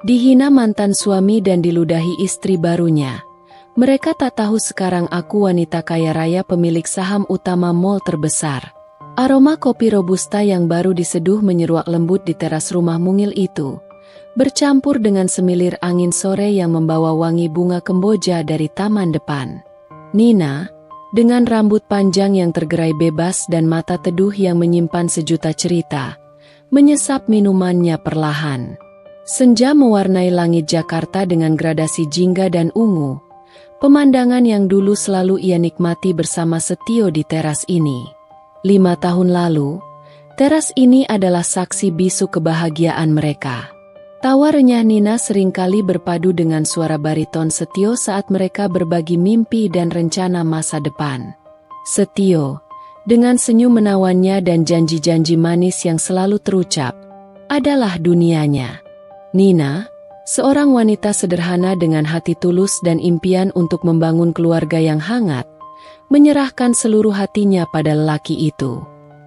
Dihina mantan suami dan diludahi istri barunya. Mereka tak tahu sekarang aku wanita kaya raya pemilik saham utama mall terbesar. Aroma kopi robusta yang baru diseduh menyeruak lembut di teras rumah mungil itu, bercampur dengan semilir angin sore yang membawa wangi bunga kemboja dari taman depan. Nina, dengan rambut panjang yang tergerai bebas dan mata teduh yang menyimpan sejuta cerita, menyesap minumannya perlahan. Senja mewarnai langit Jakarta dengan gradasi jingga dan ungu. Pemandangan yang dulu selalu ia nikmati bersama Setio di teras ini. 5 tahun lalu, teras ini adalah saksi bisu kebahagiaan mereka. Tawa renyah Nina seringkali berpadu dengan suara bariton Setio saat mereka berbagi mimpi dan rencana masa depan. Setio, dengan senyum menawannya dan janji-janji manis yang selalu terucap, adalah dunianya. Nina, seorang wanita sederhana dengan hati tulus dan impian untuk membangun keluarga yang hangat, menyerahkan seluruh hatinya pada lelaki itu.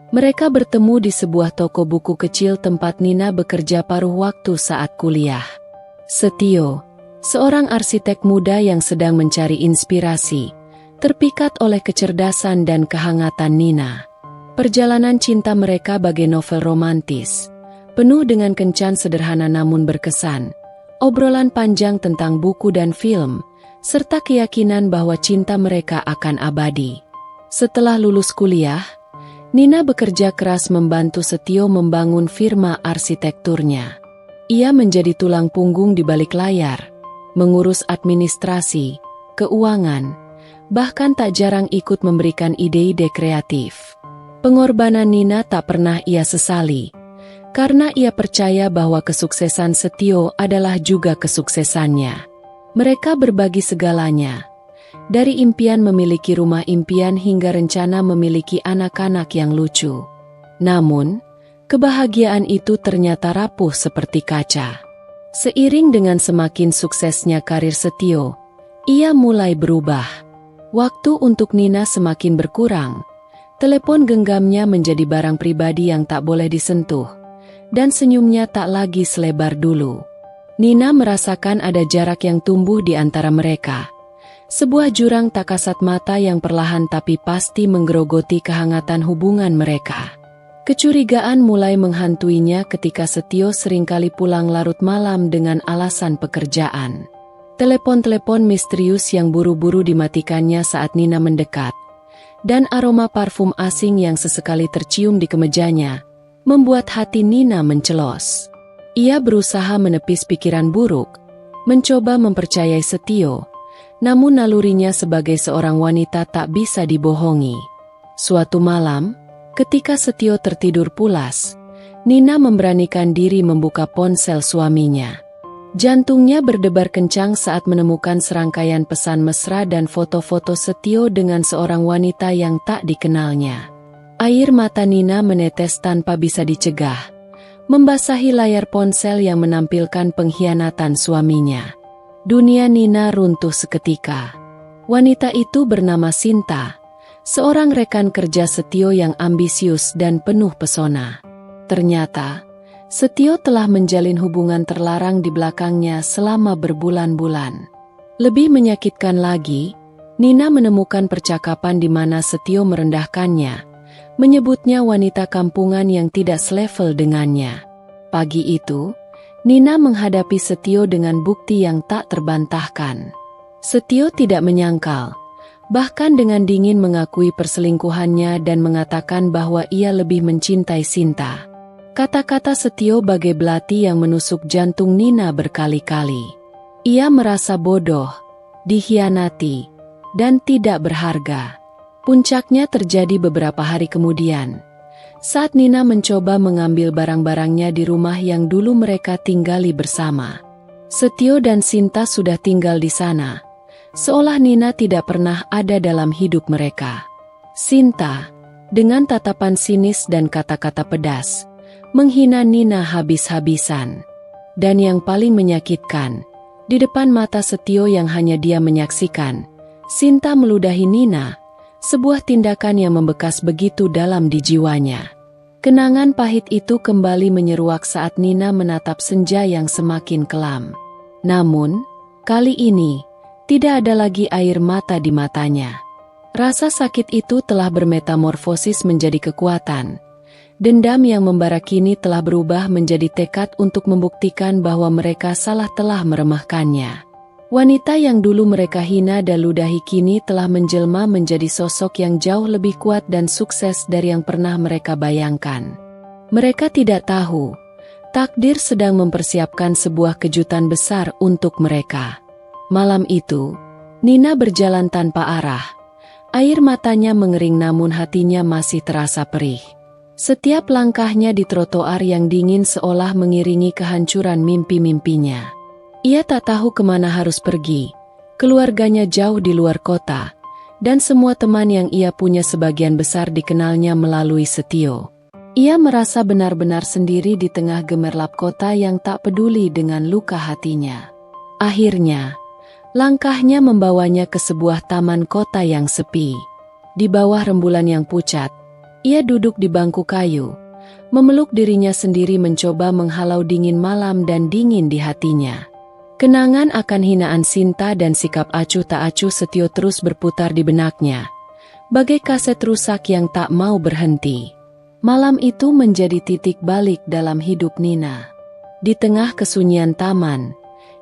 Mereka bertemu di sebuah toko buku kecil tempat Nina bekerja paruh waktu saat kuliah. Setio, seorang arsitek muda yang sedang mencari inspirasi, terpikat oleh kecerdasan dan kehangatan Nina. Perjalanan cinta mereka bagai novel romantis, penuh dengan kencan sederhana namun berkesan. Obrolan panjang tentang buku dan film, serta keyakinan bahwa cinta mereka akan abadi. Setelah lulus kuliah, Nina bekerja keras membantu Setio membangun firma arsitekturnya. Ia menjadi tulang punggung di balik layar, mengurus administrasi, keuangan, bahkan tak jarang ikut memberikan ide-ide kreatif. Pengorbanan Nina tak pernah ia sesali, karena ia percaya bahwa kesuksesan Setio adalah juga kesuksesannya. Mereka berbagi segalanya, dari impian memiliki rumah impian hingga rencana memiliki anak-anak yang lucu. Namun, kebahagiaan itu ternyata rapuh seperti kaca. Seiring dengan semakin suksesnya karir Setio, ia mulai berubah. Waktu untuk Nina semakin berkurang, telepon genggamnya menjadi barang pribadi yang tak boleh disentuh, dan senyumnya tak lagi selebar dulu. Nina merasakan ada jarak yang tumbuh di antara mereka. Sebuah jurang tak kasat mata yang perlahan tapi pasti menggerogoti kehangatan hubungan mereka. Kecurigaan mulai menghantuinya ketika Setio seringkali pulang larut malam dengan alasan pekerjaan. Telepon-telepon misterius yang buru-buru dimatikannya saat Nina mendekat, dan aroma parfum asing yang sesekali tercium di kemejanya, membuat hati Nina mencelos. Ia berusaha menepis pikiran buruk, mencoba mempercayai Setio, namun nalurinya sebagai seorang wanita tak bisa dibohongi. Suatu malam, ketika Setio tertidur pulas, Nina memberanikan diri membuka ponsel suaminya. Jantungnya berdebar kencang saat menemukan serangkaian pesan mesra dan foto-foto Setio dengan seorang wanita yang tak dikenalnya. Air mata Nina menetes tanpa bisa dicegah, membasahi layar ponsel yang menampilkan pengkhianatan suaminya. Dunia Nina runtuh seketika. Wanita itu bernama Sinta, seorang rekan kerja Setio yang ambisius dan penuh pesona. Ternyata, Setio telah menjalin hubungan terlarang di belakangnya selama berbulan-bulan. Lebih menyakitkan lagi, Nina menemukan percakapan di mana Setio merendahkannya, menyebutnya wanita kampungan yang tidak selevel dengannya. Pagi itu, Nina menghadapi Setio dengan bukti yang tak terbantahkan. Setio tidak menyangkal, bahkan dengan dingin mengakui perselingkuhannya dan mengatakan bahwa ia lebih mencintai Sinta. Kata-kata Setio bagai belati yang menusuk jantung Nina berkali-kali. Ia merasa bodoh, dikhianati, dan tidak berharga. Puncaknya terjadi beberapa hari kemudian, saat Nina mencoba mengambil barang-barangnya di rumah yang dulu mereka tinggali bersama. Setio dan Sinta sudah tinggal di sana, seolah Nina tidak pernah ada dalam hidup mereka. Sinta, dengan tatapan sinis dan kata-kata pedas, menghina Nina habis-habisan. Dan yang paling menyakitkan, di depan mata Setio yang hanya dia menyaksikan, Sinta meludahi Nina, sebuah tindakan yang membekas begitu dalam di jiwanya. Kenangan pahit itu kembali menyeruak saat Nina menatap senja yang semakin kelam. Namun, kali ini, tidak ada lagi air mata di matanya. Rasa sakit itu telah bermetamorfosis menjadi kekuatan. Dendam yang membara kini telah berubah menjadi tekad untuk membuktikan bahwa mereka salah telah meremehkannya. Wanita yang dulu mereka hina dan ludahi kini telah menjelma menjadi sosok yang jauh lebih kuat dan sukses dari yang pernah mereka bayangkan. Mereka tidak tahu, takdir sedang mempersiapkan sebuah kejutan besar untuk mereka. Malam itu, Nina berjalan tanpa arah. Air matanya mengering namun hatinya masih terasa perih. Setiap langkahnya di trotoar yang dingin seolah mengiringi kehancuran mimpi-mimpinya. Ia tak tahu kemana harus pergi, keluarganya jauh di luar kota, dan semua teman yang ia punya sebagian besar dikenalnya melalui Setio. Ia merasa benar-benar sendiri di tengah gemerlap kota yang tak peduli dengan luka hatinya. Akhirnya, langkahnya membawanya ke sebuah taman kota yang sepi. Di bawah rembulan yang pucat, ia duduk di bangku kayu, memeluk dirinya sendiri mencoba menghalau dingin malam dan dingin di hatinya. Kenangan akan hinaan Sinta dan sikap acuh tak acuh Setio terus berputar di benaknya, bagai kaset rusak yang tak mau berhenti. Malam itu menjadi titik balik dalam hidup Nina. Di tengah kesunyian taman,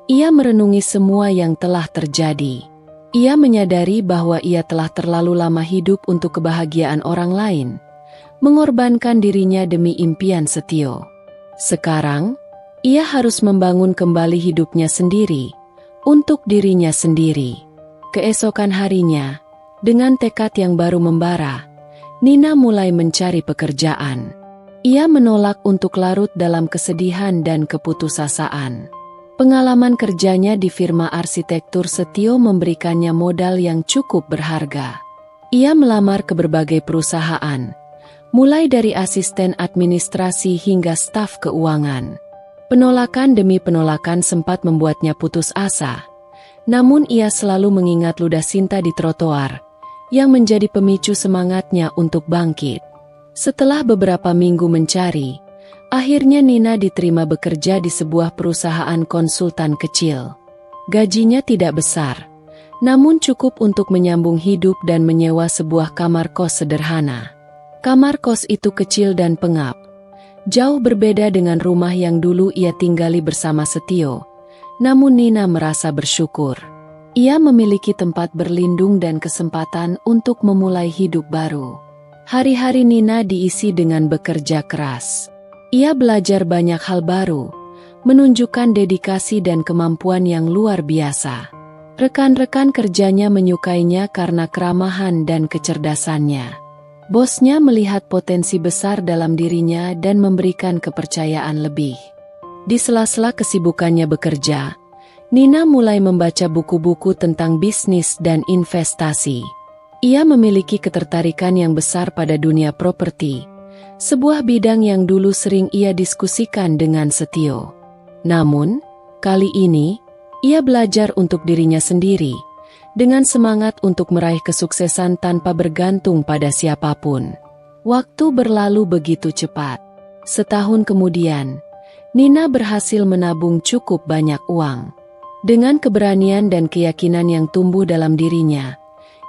ia merenungi semua yang telah terjadi. Ia menyadari bahwa ia telah terlalu lama hidup untuk kebahagiaan orang lain, mengorbankan dirinya demi impian Setio. Sekarang, ia harus membangun kembali hidupnya sendiri, untuk dirinya sendiri. Keesokan harinya, dengan tekad yang baru membara, Nina mulai mencari pekerjaan. Ia menolak untuk larut dalam kesedihan dan keputusasaan. Pengalaman kerjanya di firma arsitektur Setio memberikannya modal yang cukup berharga. Ia melamar ke berbagai perusahaan, mulai dari asisten administrasi hingga staf keuangan. Penolakan demi penolakan sempat membuatnya putus asa. Namun ia selalu mengingat ludah Sinta di trotoar, yang menjadi pemicu semangatnya untuk bangkit. Setelah beberapa minggu mencari, akhirnya Nina diterima bekerja di sebuah perusahaan konsultan kecil. Gajinya tidak besar, namun cukup untuk menyambung hidup dan menyewa sebuah kamar kos sederhana. Kamar kos itu kecil dan pengap. Jauh berbeda dengan rumah yang dulu ia tinggali bersama Setio, namun Nina merasa bersyukur. Ia memiliki tempat berlindung dan kesempatan untuk memulai hidup baru. Hari-hari Nina diisi dengan bekerja keras. Ia belajar banyak hal baru, menunjukkan dedikasi dan kemampuan yang luar biasa. Rekan-rekan kerjanya menyukainya karena keramahan dan kecerdasannya. Bosnya melihat potensi besar dalam dirinya dan memberikan kepercayaan lebih. Di sela-sela kesibukannya bekerja, Nina mulai membaca buku-buku tentang bisnis dan investasi. Ia memiliki ketertarikan yang besar pada dunia properti, sebuah bidang yang dulu sering ia diskusikan dengan Setio. Namun, kali ini, ia belajar untuk dirinya sendiri, dengan semangat untuk meraih kesuksesan tanpa bergantung pada siapapun. Waktu berlalu begitu cepat. Setahun kemudian, Nina berhasil menabung cukup banyak uang. Dengan keberanian dan keyakinan yang tumbuh dalam dirinya,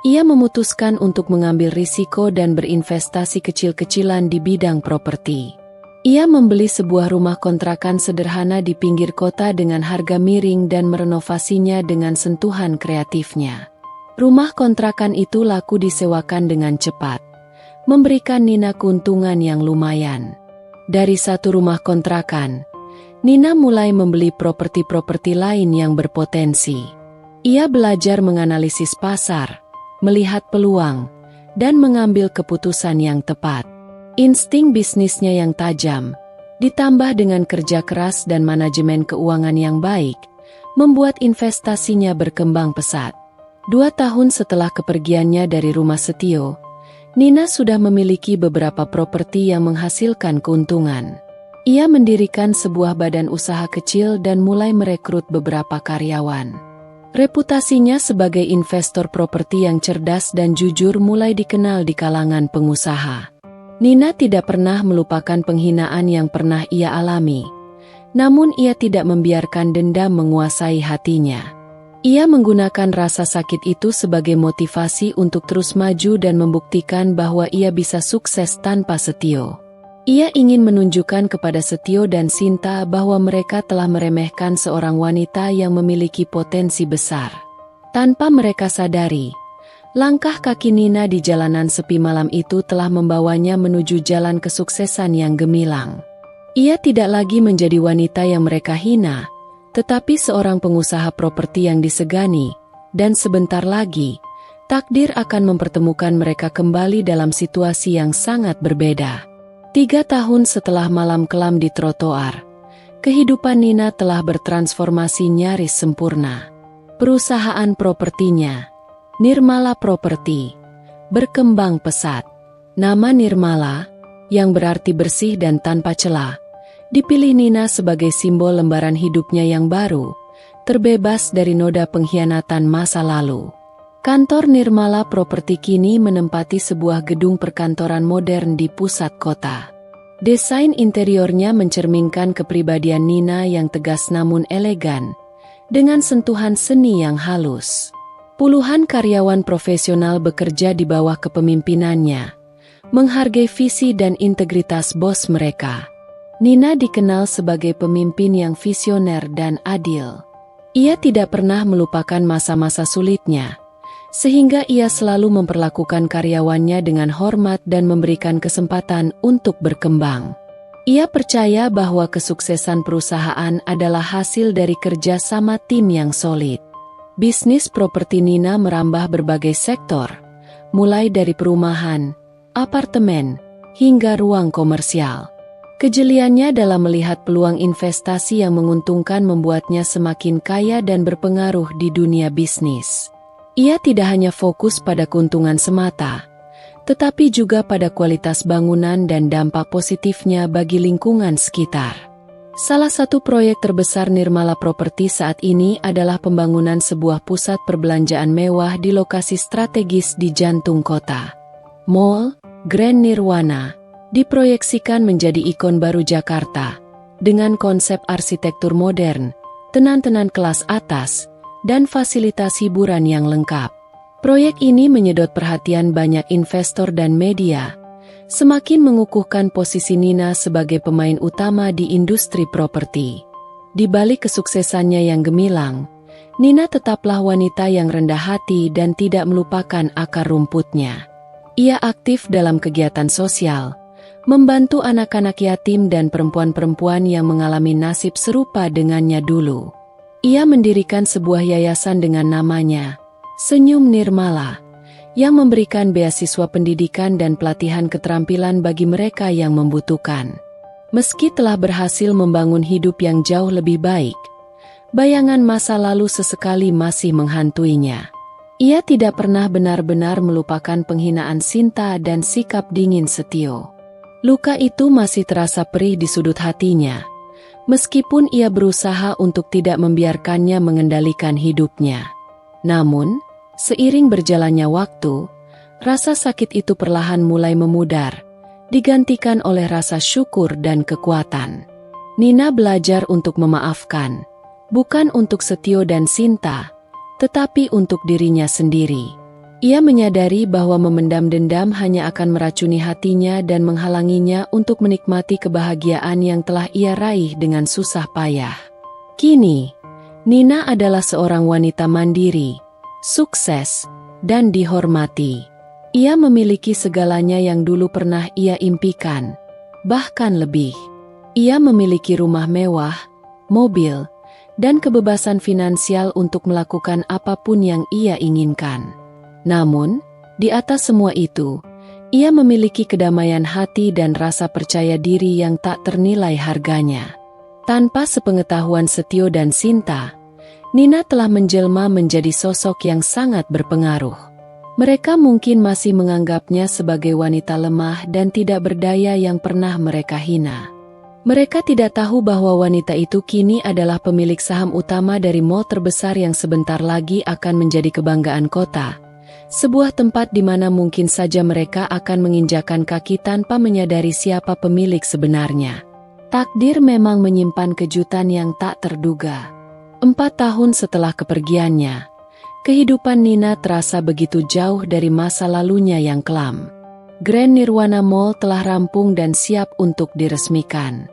ia memutuskan untuk mengambil risiko dan berinvestasi kecil-kecilan di bidang properti. Ia membeli sebuah rumah kontrakan sederhana di pinggir kota dengan harga miring dan merenovasinya dengan sentuhan kreatifnya. Rumah kontrakan itu laku disewakan dengan cepat, memberikan Nina keuntungan yang lumayan. Dari satu rumah kontrakan, Nina mulai membeli properti-properti lain yang berpotensi. Ia belajar menganalisis pasar, melihat peluang, dan mengambil keputusan yang tepat. Insting bisnisnya yang tajam, ditambah dengan kerja keras dan manajemen keuangan yang baik, membuat investasinya berkembang pesat. 2 tahun setelah kepergiannya dari rumah Setio, Nina sudah memiliki beberapa properti yang menghasilkan keuntungan. Ia mendirikan sebuah badan usaha kecil dan mulai merekrut beberapa karyawan. Reputasinya sebagai investor properti yang cerdas dan jujur mulai dikenal di kalangan pengusaha. Nina tidak pernah melupakan penghinaan yang pernah ia alami. Namun ia tidak membiarkan dendam menguasai hatinya. Ia menggunakan rasa sakit itu sebagai motivasi untuk terus maju dan membuktikan bahwa ia bisa sukses tanpa Setio. Ia ingin menunjukkan kepada Setio dan Sinta bahwa mereka telah meremehkan seorang wanita yang memiliki potensi besar. Tanpa mereka sadari, langkah kaki Nina di jalanan sepi malam itu telah membawanya menuju jalan kesuksesan yang gemilang. Ia tidak lagi menjadi wanita yang mereka hina, tetapi seorang pengusaha properti yang disegani, dan sebentar lagi, takdir akan mempertemukan mereka kembali dalam situasi yang sangat berbeda. 3 tahun setelah malam kelam di trotoar, kehidupan Nina telah bertransformasi nyaris sempurna. Perusahaan propertinya, Nirmala Property, berkembang pesat. Nama Nirmala, yang berarti bersih dan tanpa celah, dipilih Nina sebagai simbol lembaran hidupnya yang baru, terbebas dari noda pengkhianatan masa lalu. Kantor Nirmala Property kini menempati sebuah gedung perkantoran modern di pusat kota. Desain interiornya mencerminkan kepribadian Nina yang tegas namun elegan, dengan sentuhan seni yang halus. Puluhan karyawan profesional bekerja di bawah kepemimpinannya, menghargai visi dan integritas bos mereka. Nina dikenal sebagai pemimpin yang visioner dan adil. Ia tidak pernah melupakan masa-masa sulitnya, sehingga ia selalu memperlakukan karyawannya dengan hormat dan memberikan kesempatan untuk berkembang. Ia percaya bahwa kesuksesan perusahaan adalah hasil dari kerja sama tim yang solid. Bisnis properti Nina merambah berbagai sektor, mulai dari perumahan, apartemen, hingga ruang komersial. Kejeliannya dalam melihat peluang investasi yang menguntungkan membuatnya semakin kaya dan berpengaruh di dunia bisnis. Ia tidak hanya fokus pada keuntungan semata, tetapi juga pada kualitas bangunan dan dampak positifnya bagi lingkungan sekitar. Salah satu proyek terbesar Nirmala Property saat ini adalah pembangunan sebuah pusat perbelanjaan mewah di lokasi strategis di jantung kota. Mall Grand Nirwana diproyeksikan menjadi ikon baru Jakarta, dengan konsep arsitektur modern, tenan-tenan kelas atas, dan fasilitas hiburan yang lengkap. Proyek ini menyedot perhatian banyak investor dan media, semakin mengukuhkan posisi Nina sebagai pemain utama di industri properti. Di balik kesuksesannya yang gemilang, Nina tetaplah wanita yang rendah hati dan tidak melupakan akar rumputnya. Ia aktif dalam kegiatan sosial, membantu anak-anak yatim dan perempuan-perempuan yang mengalami nasib serupa dengannya dulu. Ia mendirikan sebuah yayasan dengan namanya, Senyum Nirmala, yang memberikan beasiswa pendidikan dan pelatihan keterampilan bagi mereka yang membutuhkan. Meski telah berhasil membangun hidup yang jauh lebih baik, bayangan masa lalu sesekali masih menghantuinya. Ia tidak pernah benar-benar melupakan penghinaan Sinta dan sikap dingin Setio. Luka itu masih terasa perih di sudut hatinya, meskipun ia berusaha untuk tidak membiarkannya mengendalikan hidupnya. Namun, seiring berjalannya waktu, rasa sakit itu perlahan mulai memudar, digantikan oleh rasa syukur dan kekuatan. Nina belajar untuk memaafkan, bukan untuk Setio dan Sinta, tetapi untuk dirinya sendiri. Ia menyadari bahwa memendam dendam hanya akan meracuni hatinya dan menghalanginya untuk menikmati kebahagiaan yang telah ia raih dengan susah payah. Kini, Nina adalah seorang wanita mandiri, sukses, dan dihormati. Ia memiliki segalanya yang dulu pernah ia impikan, bahkan lebih. Ia memiliki rumah mewah, mobil, dan kebebasan finansial untuk melakukan apapun yang ia inginkan. Namun, di atas semua itu, ia memiliki kedamaian hati dan rasa percaya diri yang tak ternilai harganya. Tanpa sepengetahuan Setio dan Sinta, Nina telah menjelma menjadi sosok yang sangat berpengaruh. Mereka mungkin masih menganggapnya sebagai wanita lemah dan tidak berdaya yang pernah mereka hina. Mereka tidak tahu bahwa wanita itu kini adalah pemilik saham utama dari mall terbesar yang sebentar lagi akan menjadi kebanggaan kota, Sebuah tempat di mana mungkin saja mereka akan menginjakan kaki tanpa menyadari siapa pemilik sebenarnya. Takdir memang menyimpan kejutan yang tak terduga. 4 tahun setelah kepergiannya, kehidupan Nina terasa begitu jauh dari masa lalunya yang kelam. Grand Nirwana Mall telah rampung dan siap untuk diresmikan.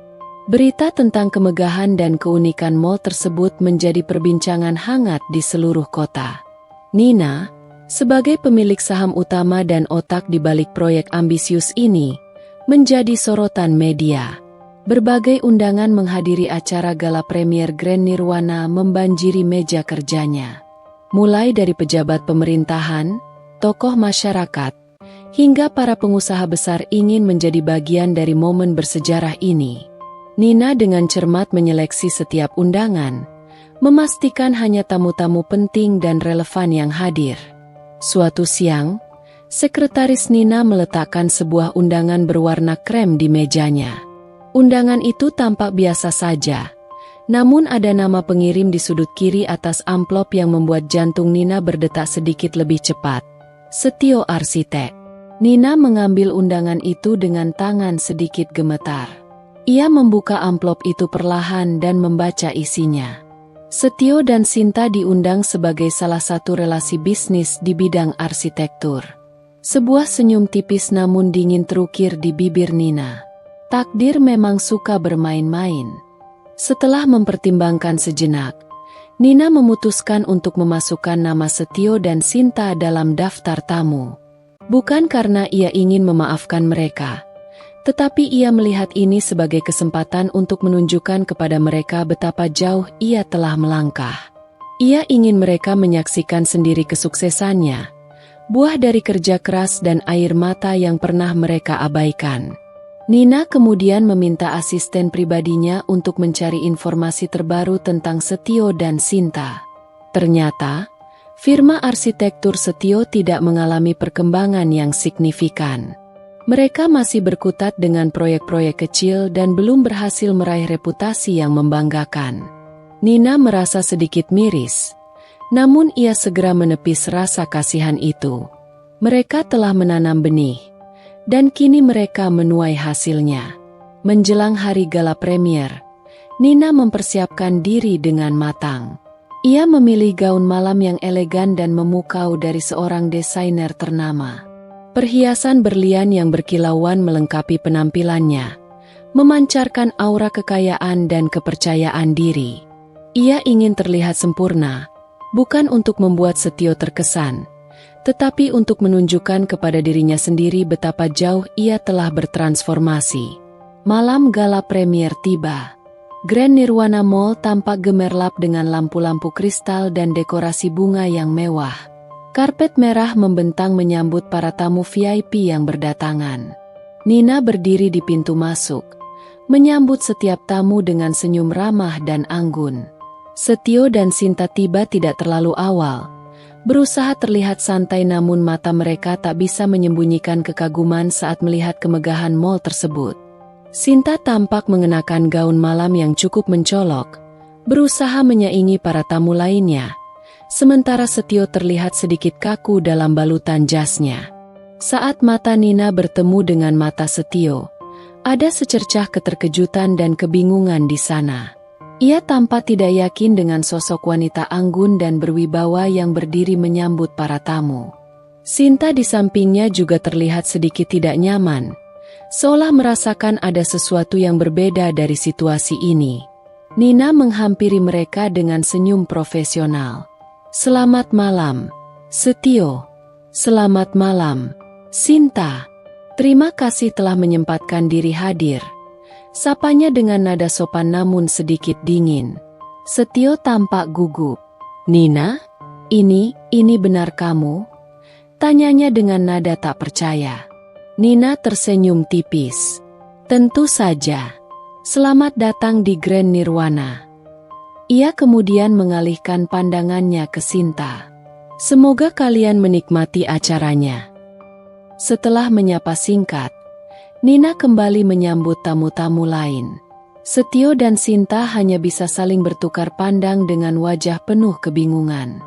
Berita tentang kemegahan dan keunikan mall tersebut menjadi perbincangan hangat di seluruh kota. Nina, sebagai pemilik saham utama dan otak di balik proyek ambisius ini, menjadi sorotan media. Berbagai undangan menghadiri acara gala premier Grand Nirwana membanjiri meja kerjanya. Mulai dari pejabat pemerintahan, tokoh masyarakat, hingga para pengusaha besar ingin menjadi bagian dari momen bersejarah ini. Nina dengan cermat menyeleksi setiap undangan, memastikan hanya tamu-tamu penting dan relevan yang hadir. Suatu siang, sekretaris Nina meletakkan sebuah undangan berwarna krem di mejanya. Undangan itu tampak biasa saja, namun ada nama pengirim di sudut kiri atas amplop yang membuat jantung Nina berdetak sedikit lebih cepat. Setio Arsitek. Nina mengambil undangan itu dengan tangan sedikit gemetar. Ia membuka amplop itu perlahan dan membaca isinya. Setio dan Sinta diundang sebagai salah satu relasi bisnis di bidang arsitektur. Sebuah senyum tipis namun dingin terukir di bibir Nina. Takdir memang suka bermain-main. Setelah mempertimbangkan sejenak, Nina memutuskan untuk memasukkan nama Setio dan Sinta dalam daftar tamu. Bukan karena ia ingin memaafkan mereka, tetapi ia melihat ini sebagai kesempatan untuk menunjukkan kepada mereka betapa jauh ia telah melangkah. Ia ingin mereka menyaksikan sendiri kesuksesannya, buah dari kerja keras dan air mata yang pernah mereka abaikan. Nina kemudian meminta asisten pribadinya untuk mencari informasi terbaru tentang Setio dan Sinta. Ternyata, firma arsitektur Setio tidak mengalami perkembangan yang signifikan. Mereka masih berkutat dengan proyek-proyek kecil dan belum berhasil meraih reputasi yang membanggakan. Nina merasa sedikit miris, namun ia segera menepis rasa kasihan itu. Mereka telah menanam benih, dan kini mereka menuai hasilnya. Menjelang hari gala premier, Nina mempersiapkan diri dengan matang. Ia memilih gaun malam yang elegan dan memukau dari seorang desainer ternama. Perhiasan berlian yang berkilauan melengkapi penampilannya, memancarkan aura kekayaan dan kepercayaan diri. Ia ingin terlihat sempurna, bukan untuk membuat Setio terkesan, tetapi untuk menunjukkan kepada dirinya sendiri betapa jauh ia telah bertransformasi. Malam gala premier tiba. Grand Nirwana Mall tampak gemerlap dengan lampu-lampu kristal dan dekorasi bunga yang mewah. Karpet merah membentang menyambut para tamu VIP yang berdatangan. Nina berdiri di pintu masuk, menyambut setiap tamu dengan senyum ramah dan anggun. Setio dan Sinta tiba tidak terlalu awal, berusaha terlihat santai namun mata mereka tak bisa menyembunyikan kekaguman saat melihat kemegahan mall tersebut. Sinta tampak mengenakan gaun malam yang cukup mencolok, berusaha menyaingi para tamu lainnya, sementara Setio terlihat sedikit kaku dalam balutan jasnya. Saat mata Nina bertemu dengan mata Setio, ada secercah keterkejutan dan kebingungan di sana. Ia tampak tidak yakin dengan sosok wanita anggun dan berwibawa yang berdiri menyambut para tamu. Sinta di sampingnya juga terlihat sedikit tidak nyaman, seolah merasakan ada sesuatu yang berbeda dari situasi ini. Nina menghampiri mereka dengan senyum profesional. "Selamat malam, Setio. Selamat malam, Sinta. Terima kasih telah menyempatkan diri hadir." Sapanya dengan nada sopan namun sedikit dingin. Setio tampak gugup. "Nina, ini benar kamu?" tanyanya dengan nada tak percaya. Nina tersenyum tipis. "Tentu saja. Selamat datang di Grand Nirwana." Ia kemudian mengalihkan pandangannya ke Sinta. "Semoga kalian menikmati acaranya." Setelah menyapa singkat, Nina kembali menyambut tamu-tamu lain. Setio dan Sinta hanya bisa saling bertukar pandang dengan wajah penuh kebingungan.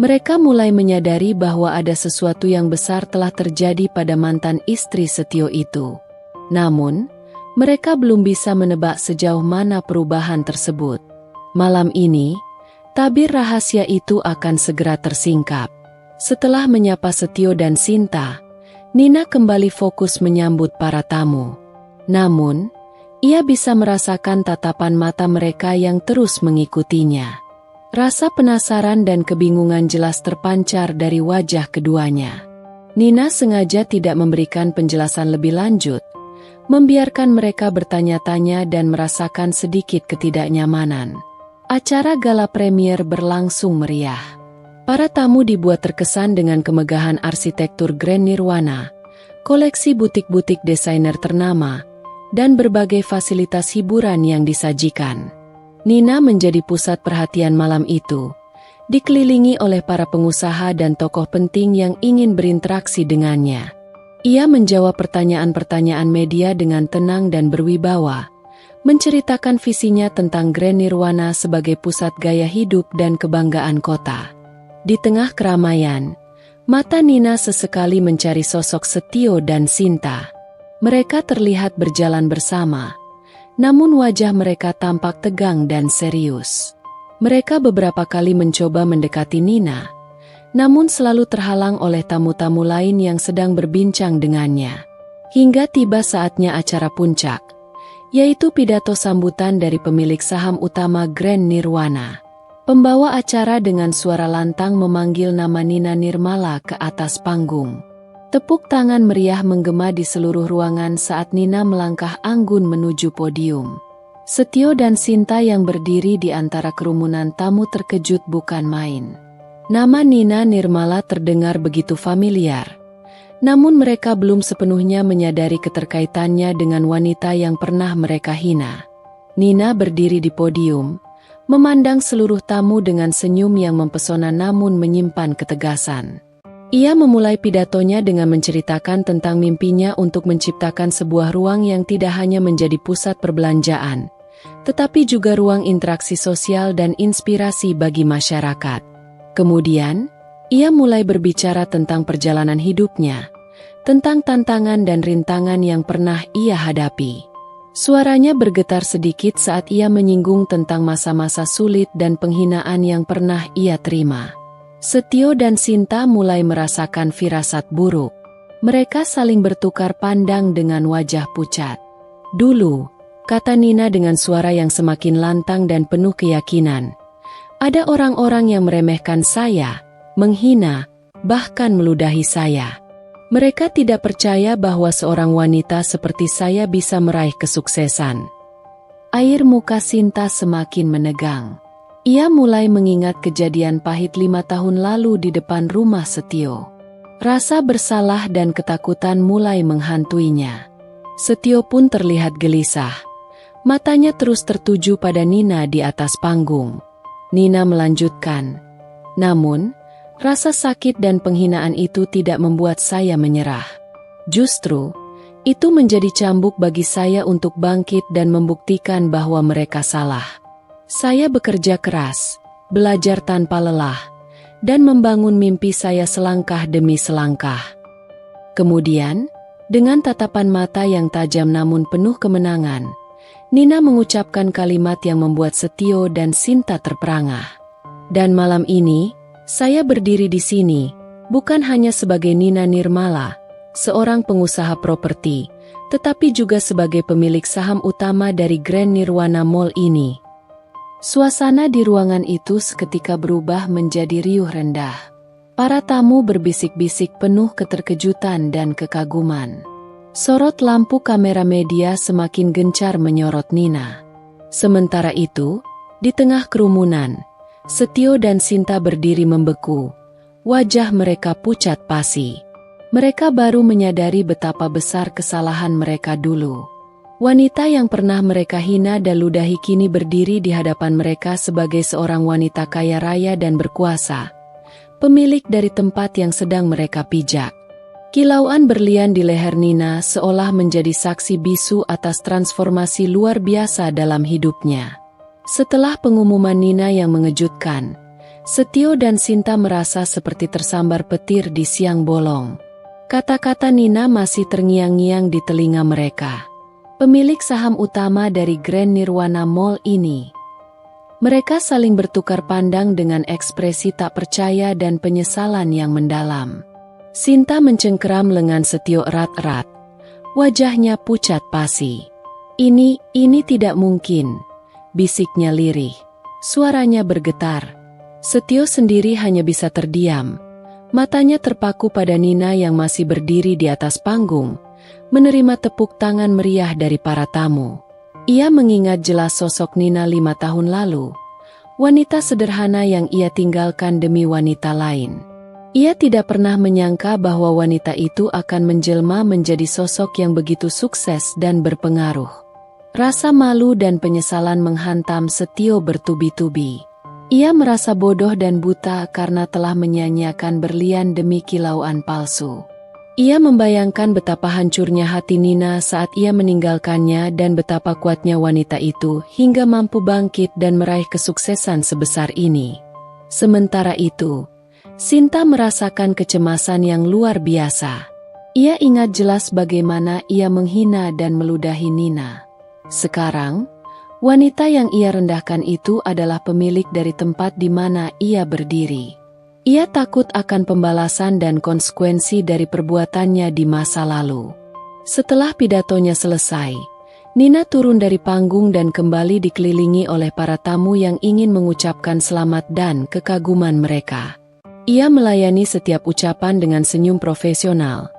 Mereka mulai menyadari bahwa ada sesuatu yang besar telah terjadi pada mantan istri Setio itu. Namun, mereka belum bisa menebak sejauh mana perubahan tersebut. Malam ini, tabir rahasia itu akan segera tersingkap. Setelah menyapa Setio dan Sinta, Nina kembali fokus menyambut para tamu. Namun, ia bisa merasakan tatapan mata mereka yang terus mengikutinya. Rasa penasaran dan kebingungan jelas terpancar dari wajah keduanya. Nina sengaja tidak memberikan penjelasan lebih lanjut, membiarkan mereka bertanya-tanya dan merasakan sedikit ketidaknyamanan. Acara gala premier berlangsung meriah. Para tamu dibuat terkesan dengan kemegahan arsitektur Grand Nirwana, koleksi butik-butik desainer ternama, dan berbagai fasilitas hiburan yang disajikan. Nina menjadi pusat perhatian malam itu, dikelilingi oleh para pengusaha dan tokoh penting yang ingin berinteraksi dengannya. Ia menjawab pertanyaan-pertanyaan media dengan tenang dan berwibawa, menceritakan visinya tentang Grand Nirwana sebagai pusat gaya hidup dan kebanggaan kota. Di tengah keramaian, mata Nina sesekali mencari sosok Setio dan Sinta. Mereka terlihat berjalan bersama, namun wajah mereka tampak tegang dan serius. Mereka beberapa kali mencoba mendekati Nina, namun selalu terhalang oleh tamu-tamu lain yang sedang berbincang dengannya. Hingga tiba saatnya acara puncak, yaitu pidato sambutan dari pemilik saham utama Grand Nirwana. Pembawa acara dengan suara lantang memanggil nama Nina Nirmala ke atas panggung. Tepuk tangan meriah menggema di seluruh ruangan saat Nina melangkah anggun menuju podium. Setio dan Sinta yang berdiri di antara kerumunan tamu terkejut bukan main. Nama Nina Nirmala terdengar begitu familiar, namun mereka belum sepenuhnya menyadari keterkaitannya dengan wanita yang pernah mereka hina. Nina berdiri di podium, memandang seluruh tamu dengan senyum yang mempesona namun menyimpan ketegasan. Ia memulai pidatonya dengan menceritakan tentang mimpinya untuk menciptakan sebuah ruang yang tidak hanya menjadi pusat perbelanjaan, tetapi juga ruang interaksi sosial dan inspirasi bagi masyarakat. Kemudian, ia mulai berbicara tentang perjalanan hidupnya, tentang tantangan dan rintangan yang pernah ia hadapi. Suaranya bergetar sedikit saat ia menyinggung tentang masa-masa sulit dan penghinaan yang pernah ia terima. Setio dan Sinta mulai merasakan firasat buruk. Mereka saling bertukar pandang dengan wajah pucat. "Dulu," kata Nina dengan suara yang semakin lantang dan penuh keyakinan, "ada orang-orang yang meremehkan saya, menghina, bahkan meludahi saya. Mereka tidak percaya bahwa seorang wanita seperti saya bisa meraih kesuksesan." Air muka Sinta semakin menegang. Ia mulai mengingat kejadian pahit 5 tahun lalu di depan rumah Setio. Rasa bersalah dan ketakutan mulai menghantuinya. Setio pun terlihat gelisah. Matanya terus tertuju pada Nina di atas panggung. Nina melanjutkan, "Namun, rasa sakit dan penghinaan itu tidak membuat saya menyerah. Justru, itu menjadi cambuk bagi saya untuk bangkit dan membuktikan bahwa mereka salah. Saya bekerja keras, belajar tanpa lelah, dan membangun mimpi saya selangkah demi selangkah." Kemudian, dengan tatapan mata yang tajam namun penuh kemenangan, Nina mengucapkan kalimat yang membuat Setio dan Sinta terperangah. "Dan malam ini, saya berdiri di sini, bukan hanya sebagai Nina Nirmala, seorang pengusaha properti, tetapi juga sebagai pemilik saham utama dari Grand Nirwana Mall ini." Suasana di ruangan itu seketika berubah menjadi riuh rendah. Para tamu berbisik-bisik penuh keterkejutan dan kekaguman. Sorot lampu kamera media semakin gencar menyorot Nina. Sementara itu, di tengah kerumunan, Setio dan Sinta berdiri membeku. Wajah mereka pucat pasi. Mereka baru menyadari betapa besar kesalahan mereka dulu. Wanita yang pernah mereka hina dan ludahi kini berdiri di hadapan mereka sebagai seorang wanita kaya raya dan berkuasa, pemilik dari tempat yang sedang mereka pijak. Kilauan berlian di leher Nina seolah menjadi saksi bisu atas transformasi luar biasa dalam hidupnya. Setelah pengumuman Nina yang mengejutkan, Setio dan Sinta merasa seperti tersambar petir di siang bolong. Kata-kata Nina masih terngiang-ngiang di telinga mereka. Pemilik saham utama dari Grand Nirwana Mall ini. Mereka saling bertukar pandang dengan ekspresi tak percaya dan penyesalan yang mendalam. Sinta mencengkeram lengan Setio erat-erat. Wajahnya pucat pasi. Ini tidak mungkin, bisiknya lirih. Suaranya bergetar. Setio sendiri hanya bisa terdiam. Matanya terpaku pada Nina yang masih berdiri di atas panggung, menerima tepuk tangan meriah dari para tamu. Ia mengingat jelas sosok Nina 5 tahun lalu, wanita sederhana yang ia tinggalkan demi wanita lain. Ia tidak pernah menyangka bahwa wanita itu akan menjelma menjadi sosok yang begitu sukses dan berpengaruh. Rasa malu dan penyesalan menghantam Setio bertubi-tubi. Ia merasa bodoh dan buta karena telah menyia-nyiakan berlian demi kilauan palsu. Ia membayangkan betapa hancurnya hati Nina saat ia meninggalkannya dan betapa kuatnya wanita itu hingga mampu bangkit dan meraih kesuksesan sebesar ini. Sementara itu, Sinta merasakan kecemasan yang luar biasa. Ia ingat jelas bagaimana ia menghina dan meludahi Nina. Sekarang, wanita yang ia rendahkan itu adalah pemilik dari tempat di mana ia berdiri. Ia takut akan pembalasan dan konsekuensi dari perbuatannya di masa lalu. Setelah pidatonya selesai, Nina turun dari panggung dan kembali dikelilingi oleh para tamu yang ingin mengucapkan selamat dan kekaguman mereka. Ia melayani setiap ucapan dengan senyum profesional.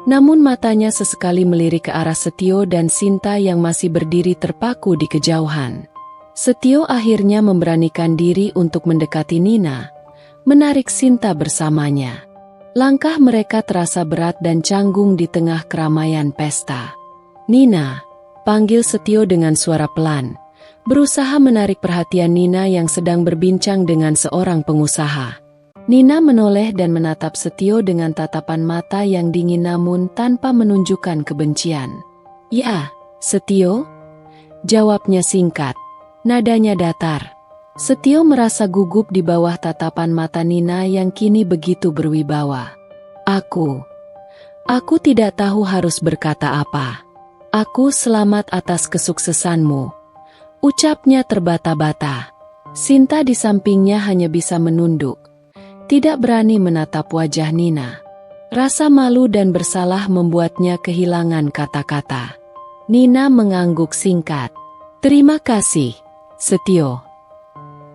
Namun matanya sesekali melirik ke arah Setio dan Sinta yang masih berdiri terpaku di kejauhan. Setio akhirnya memberanikan diri untuk mendekati Nina, menarik Sinta bersamanya. Langkah mereka terasa berat dan canggung di tengah keramaian pesta. "Nina," panggil Setio dengan suara pelan, berusaha menarik perhatian Nina yang sedang berbincang dengan seorang pengusaha. Nina menoleh dan menatap Setio dengan tatapan mata yang dingin namun tanpa menunjukkan kebencian. "Ya, Setio?" jawabnya singkat, nadanya datar. Setio merasa gugup di bawah tatapan mata Nina yang kini begitu berwibawa. Aku tidak tahu harus berkata apa. Aku selamat atas kesuksesanmu," ucapnya terbata-bata. Sinta di sampingnya hanya bisa menunduk, tidak berani menatap wajah Nina. Rasa malu dan bersalah membuatnya kehilangan kata-kata. Nina mengangguk singkat. "Terima kasih, Setio."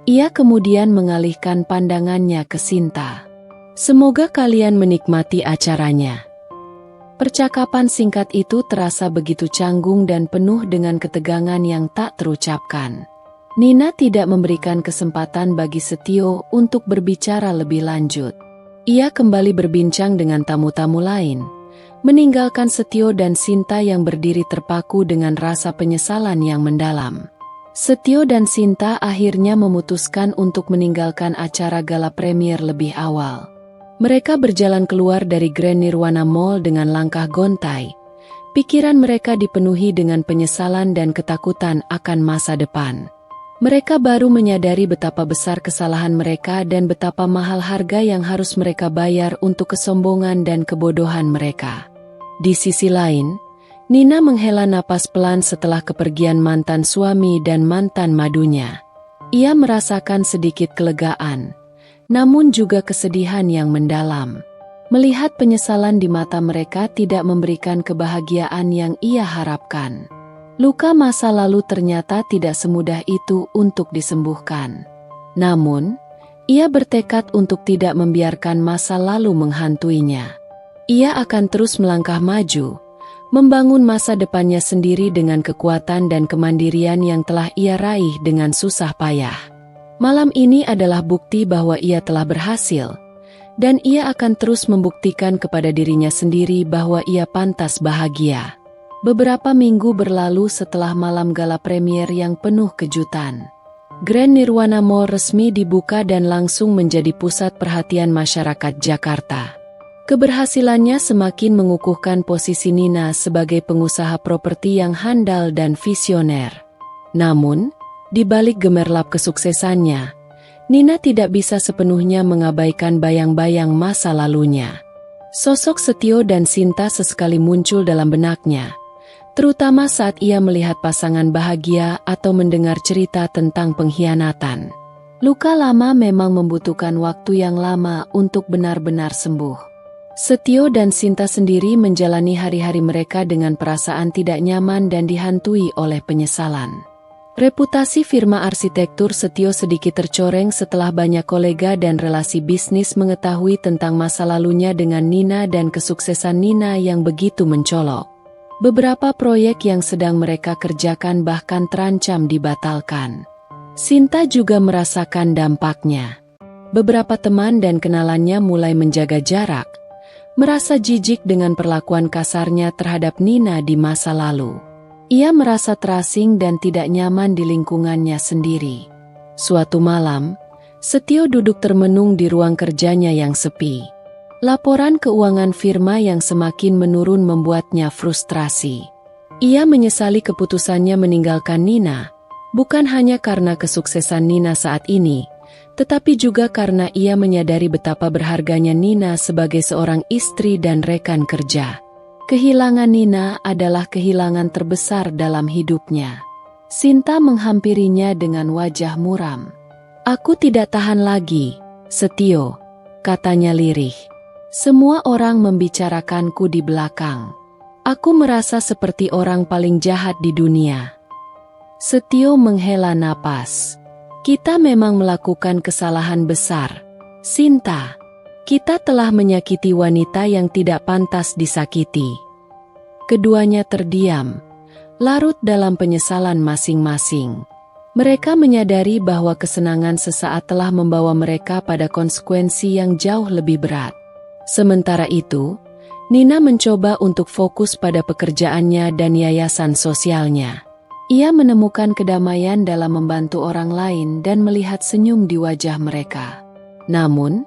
Ia kemudian mengalihkan pandangannya ke Sinta. "Semoga kalian menikmati acaranya." Percakapan singkat itu terasa begitu canggung dan penuh dengan ketegangan yang tak terucapkan. Nina tidak memberikan kesempatan bagi Setio untuk berbicara lebih lanjut. Ia kembali berbincang dengan tamu-tamu lain, meninggalkan Setio dan Sinta yang berdiri terpaku dengan rasa penyesalan yang mendalam. Setio dan Sinta akhirnya memutuskan untuk meninggalkan acara gala premier lebih awal. Mereka berjalan keluar dari Grand Nirwana Mall dengan langkah gontai. Pikiran mereka dipenuhi dengan penyesalan dan ketakutan akan masa depan. Mereka baru menyadari betapa besar kesalahan mereka dan betapa mahal harga yang harus mereka bayar untuk kesombongan dan kebodohan mereka. Di sisi lain, Nina menghela napas pelan setelah kepergian mantan suami dan mantan madunya. Ia merasakan sedikit kelegaan, namun juga kesedihan yang mendalam. Melihat penyesalan di mata mereka tidak memberikan kebahagiaan yang ia harapkan. Luka masa lalu ternyata tidak semudah itu untuk disembuhkan. Namun, ia bertekad untuk tidak membiarkan masa lalu menghantuinya. Ia akan terus melangkah maju, membangun masa depannya sendiri dengan kekuatan dan kemandirian yang telah ia raih dengan susah payah. Malam ini adalah bukti bahwa ia telah berhasil, dan ia akan terus membuktikan kepada dirinya sendiri bahwa ia pantas bahagia. Beberapa minggu berlalu setelah malam gala premier yang penuh kejutan. Grand Nirwana Mall resmi dibuka dan langsung menjadi pusat perhatian masyarakat Jakarta. Keberhasilannya semakin mengukuhkan posisi Nina sebagai pengusaha properti yang handal dan visioner. Namun, di balik gemerlap kesuksesannya, Nina tidak bisa sepenuhnya mengabaikan bayang-bayang masa lalunya. Sosok Setio dan Sinta sesekali muncul dalam benaknya, terutama saat ia melihat pasangan bahagia atau mendengar cerita tentang pengkhianatan. Luka lama memang membutuhkan waktu yang lama untuk benar-benar sembuh. Setio dan Sinta sendiri menjalani hari-hari mereka dengan perasaan tidak nyaman dan dihantui oleh penyesalan. Reputasi firma arsitektur Setio sedikit tercoreng setelah banyak kolega dan relasi bisnis mengetahui tentang masa lalunya dengan Nina dan kesuksesan Nina yang begitu mencolok. Beberapa proyek yang sedang mereka kerjakan bahkan terancam dibatalkan. Sinta juga merasakan dampaknya. Beberapa teman dan kenalannya mulai menjaga jarak, merasa jijik dengan perlakuan kasarnya terhadap Nina di masa lalu. Ia merasa terasing dan tidak nyaman di lingkungannya sendiri. Suatu malam, Setio duduk termenung di ruang kerjanya yang sepi. Laporan keuangan firma yang semakin menurun membuatnya frustrasi. Ia menyesali keputusannya meninggalkan Nina, bukan hanya karena kesuksesan Nina saat ini, tetapi juga karena ia menyadari betapa berharganya Nina sebagai seorang istri dan rekan kerja. Kehilangan Nina adalah kehilangan terbesar dalam hidupnya. Sinta menghampirinya dengan wajah muram. "Aku tidak tahan lagi, Setio," katanya lirih. "Semua orang membicarakanku di belakang. Aku merasa seperti orang paling jahat di dunia." Setio menghela napas. "Kita memang melakukan kesalahan besar, Sinta. Kita telah menyakiti wanita yang tidak pantas disakiti." Keduanya terdiam, larut dalam penyesalan masing-masing. Mereka menyadari bahwa kesenangan sesaat telah membawa mereka pada konsekuensi yang jauh lebih berat. Sementara itu, Nina mencoba untuk fokus pada pekerjaannya dan yayasan sosialnya. Ia menemukan kedamaian dalam membantu orang lain dan melihat senyum di wajah mereka. Namun,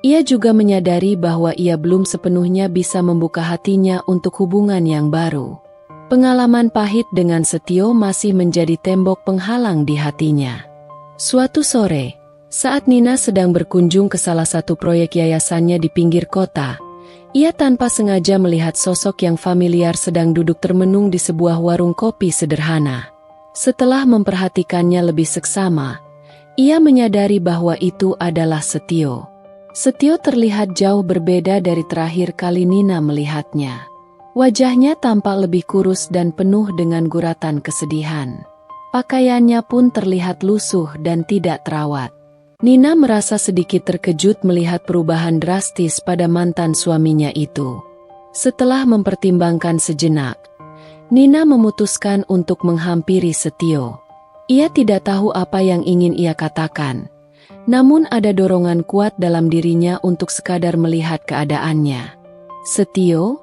ia juga menyadari bahwa ia belum sepenuhnya bisa membuka hatinya untuk hubungan yang baru. Pengalaman pahit dengan Setio masih menjadi tembok penghalang di hatinya. Suatu sore, saat Nina sedang berkunjung ke salah satu proyek yayasannya di pinggir kota, ia tanpa sengaja melihat sosok yang familiar sedang duduk termenung di sebuah warung kopi sederhana. Setelah memperhatikannya lebih seksama, ia menyadari bahwa itu adalah Setio. Setio terlihat jauh berbeda dari terakhir kali Nina melihatnya. Wajahnya tampak lebih kurus dan penuh dengan guratan kesedihan. Pakaiannya pun terlihat lusuh dan tidak terawat. Nina merasa sedikit terkejut melihat perubahan drastis pada mantan suaminya itu. Setelah mempertimbangkan sejenak, Nina memutuskan untuk menghampiri Setio. Ia tidak tahu apa yang ingin ia katakan, namun ada dorongan kuat dalam dirinya untuk sekadar melihat keadaannya. "Setio?"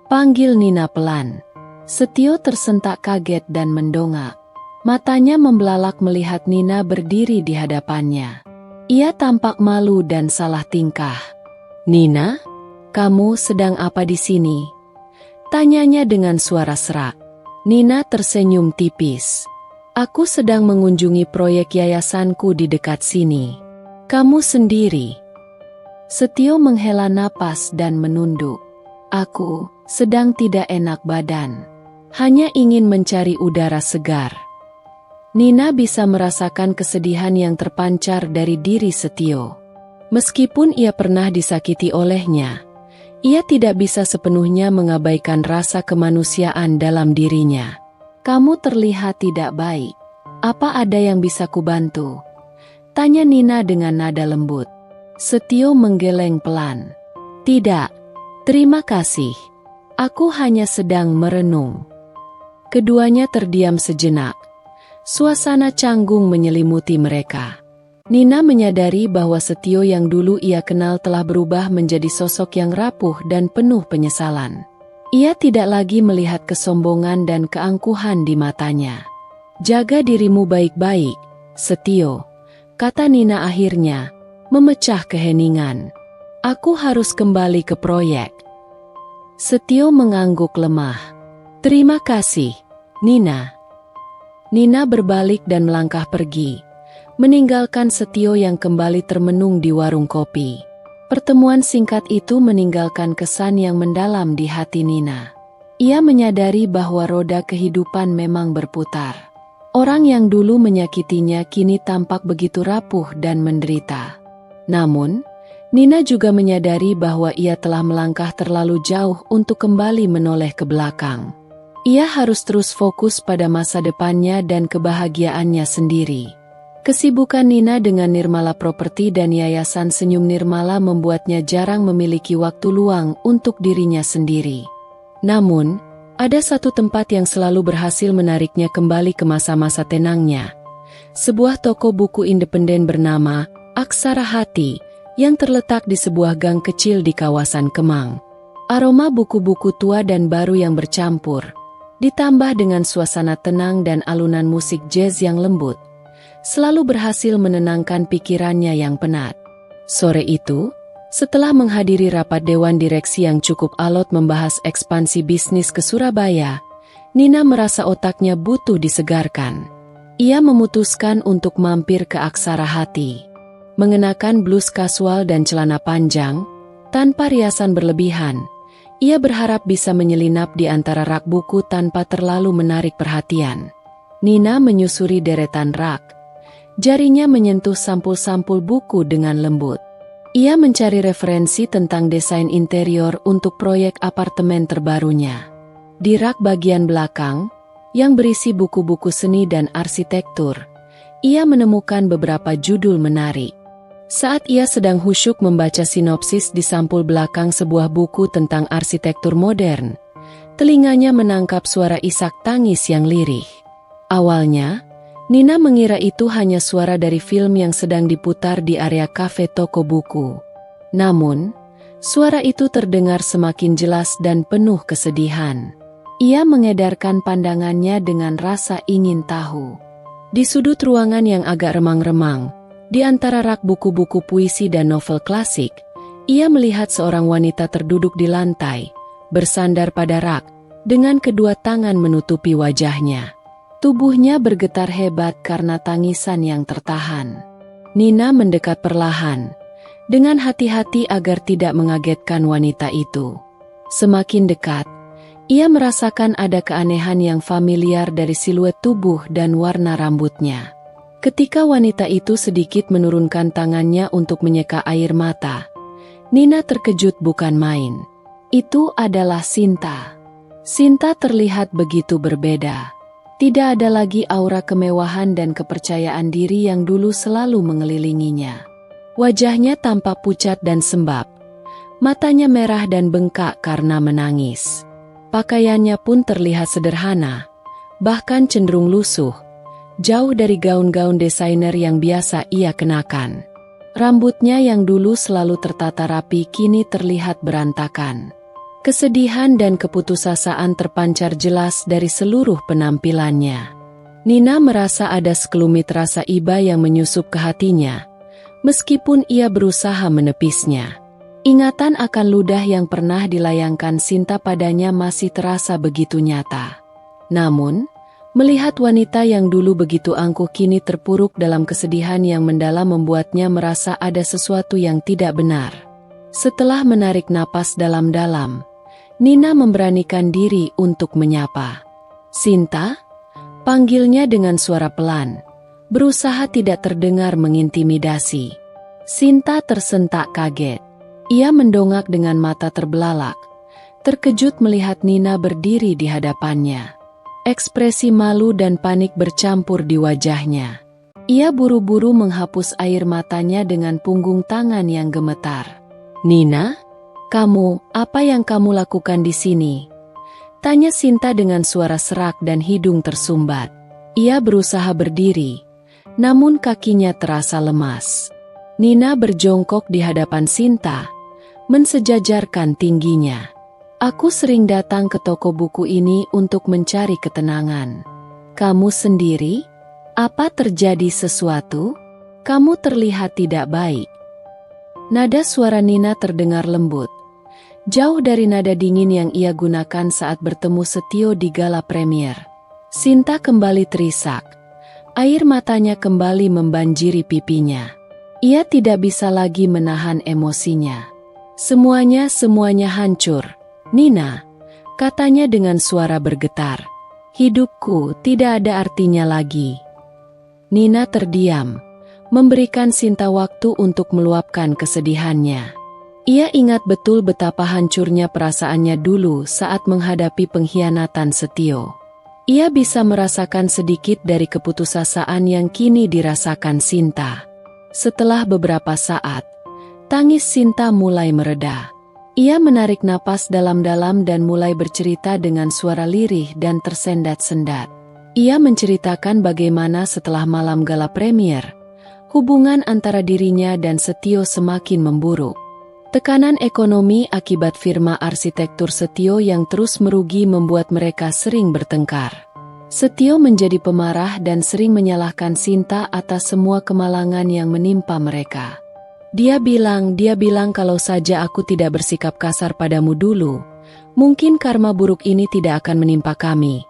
panggil Nina pelan. Setio tersentak kaget dan mendongak. Matanya membelalak melihat Nina berdiri di hadapannya. Ia tampak malu dan salah tingkah. "Nina, kamu sedang apa di sini?" tanyanya dengan suara serak. Nina tersenyum tipis. "Aku sedang mengunjungi proyek yayasanku di dekat sini." "Kamu sendiri?" Setio menghela napas dan menunduk. "Aku sedang tidak enak badan. Hanya ingin mencari udara segar." Nina bisa merasakan kesedihan yang terpancar dari diri Setio. Meskipun ia pernah disakiti olehnya, ia tidak bisa sepenuhnya mengabaikan rasa kemanusiaan dalam dirinya. "Kamu terlihat tidak baik. Apa ada yang bisa kubantu?" tanya Nina dengan nada lembut. Setio menggeleng pelan. "Tidak, terima kasih. Aku hanya sedang merenung." Keduanya terdiam sejenak. Suasana canggung menyelimuti mereka. Nina menyadari bahwa Setio yang dulu ia kenal telah berubah menjadi sosok yang rapuh dan penuh penyesalan. Ia tidak lagi melihat kesombongan dan keangkuhan di matanya. "Jaga dirimu baik-baik, Setio," kata Nina akhirnya, memecah keheningan. "Aku harus kembali ke proyek." Setio mengangguk lemah. "Terima kasih, Nina." Nina berbalik dan melangkah pergi, meninggalkan Setio yang kembali termenung di warung kopi. Pertemuan singkat itu meninggalkan kesan yang mendalam di hati Nina. Ia menyadari bahwa roda kehidupan memang berputar. Orang yang dulu menyakitinya kini tampak begitu rapuh dan menderita. Namun, Nina juga menyadari bahwa ia telah melangkah terlalu jauh untuk kembali menoleh ke belakang. Ia harus terus fokus pada masa depannya dan kebahagiaannya sendiri. Kesibukan Nina dengan Nirmala Properti dan Yayasan Senyum Nirmala membuatnya jarang memiliki waktu luang untuk dirinya sendiri. Namun, ada satu tempat yang selalu berhasil menariknya kembali ke masa-masa tenangnya. Sebuah toko buku independen bernama Aksara Hati yang terletak di sebuah gang kecil di kawasan Kemang. Aroma buku-buku tua dan baru yang bercampur, ditambah dengan suasana tenang dan alunan musik jazz yang lembut, selalu berhasil menenangkan pikirannya yang penat. Sore itu, setelah menghadiri rapat dewan direksi yang cukup alot membahas ekspansi bisnis ke Surabaya, Nina merasa otaknya butuh disegarkan. Ia memutuskan untuk mampir ke Aksara Hati. Mengenakan blus kasual dan celana panjang, tanpa riasan berlebihan, ia berharap bisa menyelinap di antara rak buku tanpa terlalu menarik perhatian. Nina menyusuri deretan rak. Jarinya menyentuh sampul-sampul buku dengan lembut. Ia mencari referensi tentang desain interior untuk proyek apartemen terbarunya. Di rak bagian belakang, yang berisi buku-buku seni dan arsitektur, ia menemukan beberapa judul menarik. Saat ia sedang khusyuk membaca sinopsis di sampul belakang sebuah buku tentang arsitektur modern, telinganya menangkap suara isak tangis yang lirih. Awalnya, Nina mengira itu hanya suara dari film yang sedang diputar di area kafe toko buku. Namun, suara itu terdengar semakin jelas dan penuh kesedihan. Ia mengedarkan pandangannya dengan rasa ingin tahu. Di sudut ruangan yang agak remang-remang, di antara rak buku-buku puisi dan novel klasik, ia melihat seorang wanita terduduk di lantai, bersandar pada rak, dengan kedua tangan menutupi wajahnya. Tubuhnya bergetar hebat karena tangisan yang tertahan. Nina mendekat perlahan, dengan hati-hati agar tidak mengagetkan wanita itu. Semakin dekat, ia merasakan ada keanehan yang familiar dari siluet tubuh dan warna rambutnya. Ketika wanita itu sedikit menurunkan tangannya untuk menyeka air mata, Nina terkejut bukan main. Itu adalah Sinta. Sinta terlihat begitu berbeda. Tidak ada lagi aura kemewahan dan kepercayaan diri yang dulu selalu mengelilinginya. Wajahnya tampak pucat dan sembab. Matanya merah dan bengkak karena menangis. Pakaiannya pun terlihat sederhana, bahkan cenderung lusuh, jauh dari gaun-gaun desainer yang biasa ia kenakan. Rambutnya yang dulu selalu tertata rapi kini terlihat berantakan. Kesedihan dan keputusasaan terpancar jelas dari seluruh penampilannya. Nina merasa ada sekelumit rasa iba yang menyusup ke hatinya, meskipun ia berusaha menepisnya. Ingatan akan ludah yang pernah dilayangkan Sinta padanya masih terasa begitu nyata. Namun, melihat wanita yang dulu begitu angkuh kini terpuruk dalam kesedihan yang mendalam membuatnya merasa ada sesuatu yang tidak benar. Setelah menarik napas dalam-dalam, Nina memberanikan diri untuk menyapa. "Sinta?" Panggilnya dengan suara pelan, berusaha tidak terdengar mengintimidasi. Sinta tersentak kaget. Ia mendongak dengan mata terbelalak, terkejut melihat Nina berdiri di hadapannya. Ekspresi malu dan panik bercampur di wajahnya. Ia buru-buru menghapus air matanya dengan punggung tangan yang gemetar. "Nina? Kamu, apa yang kamu lakukan di sini?" Tanya Sinta dengan suara serak dan hidung tersumbat. Ia berusaha berdiri, namun kakinya terasa lemas. Nina berjongkok di hadapan Sinta, mensejajarkan tingginya. "Aku sering datang ke toko buku ini untuk mencari ketenangan. Kamu sendiri? Apa terjadi sesuatu? Kamu terlihat tidak baik." Nada suara Nina terdengar lembut, jauh dari nada dingin yang ia gunakan saat bertemu Setio di gala premier. Sinta kembali terisak. Air matanya kembali membanjiri pipinya. Ia tidak bisa lagi menahan emosinya. Semuanya hancur. Nina, katanya dengan suara bergetar. Hidupku tidak ada artinya lagi. Nina terdiam, memberikan Sinta waktu untuk meluapkan kesedihannya. Ia ingat betul betapa hancurnya perasaannya dulu saat menghadapi pengkhianatan Setio. Ia bisa merasakan sedikit dari keputusasaan yang kini dirasakan Sinta. Setelah beberapa saat, tangis Sinta mulai mereda. Ia menarik napas dalam-dalam dan mulai bercerita dengan suara lirih dan tersendat-sendat. Ia menceritakan bagaimana setelah malam gala premier, hubungan antara dirinya dan Setio semakin memburuk. Tekanan ekonomi akibat firma arsitektur Setio yang terus merugi membuat mereka sering bertengkar. Setio menjadi pemarah dan sering menyalahkan Sinta atas semua kemalangan yang menimpa mereka. Dia bilang kalau saja aku tidak bersikap kasar padamu dulu, mungkin karma buruk ini tidak akan menimpa kami.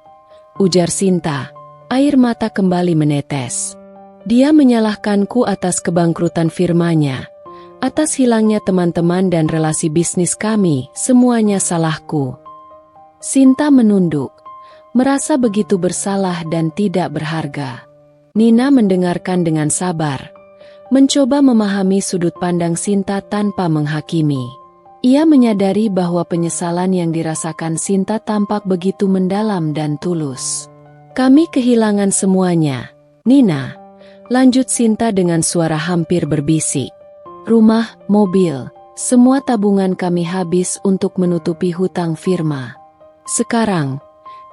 Ujar Sinta, air mata kembali menetes. Dia menyalahkanku atas kebangkrutan firmanya. Atas hilangnya teman-teman dan relasi bisnis kami, semuanya salahku. Sinta menunduk, merasa begitu bersalah dan tidak berharga. Nina mendengarkan dengan sabar, mencoba memahami sudut pandang Sinta tanpa menghakimi. Ia menyadari bahwa penyesalan yang dirasakan Sinta tampak begitu mendalam dan tulus. Kami kehilangan semuanya, Nina, lanjut Sinta dengan suara hampir berbisik. Rumah, mobil, semua tabungan kami habis untuk menutupi hutang firma. Sekarang,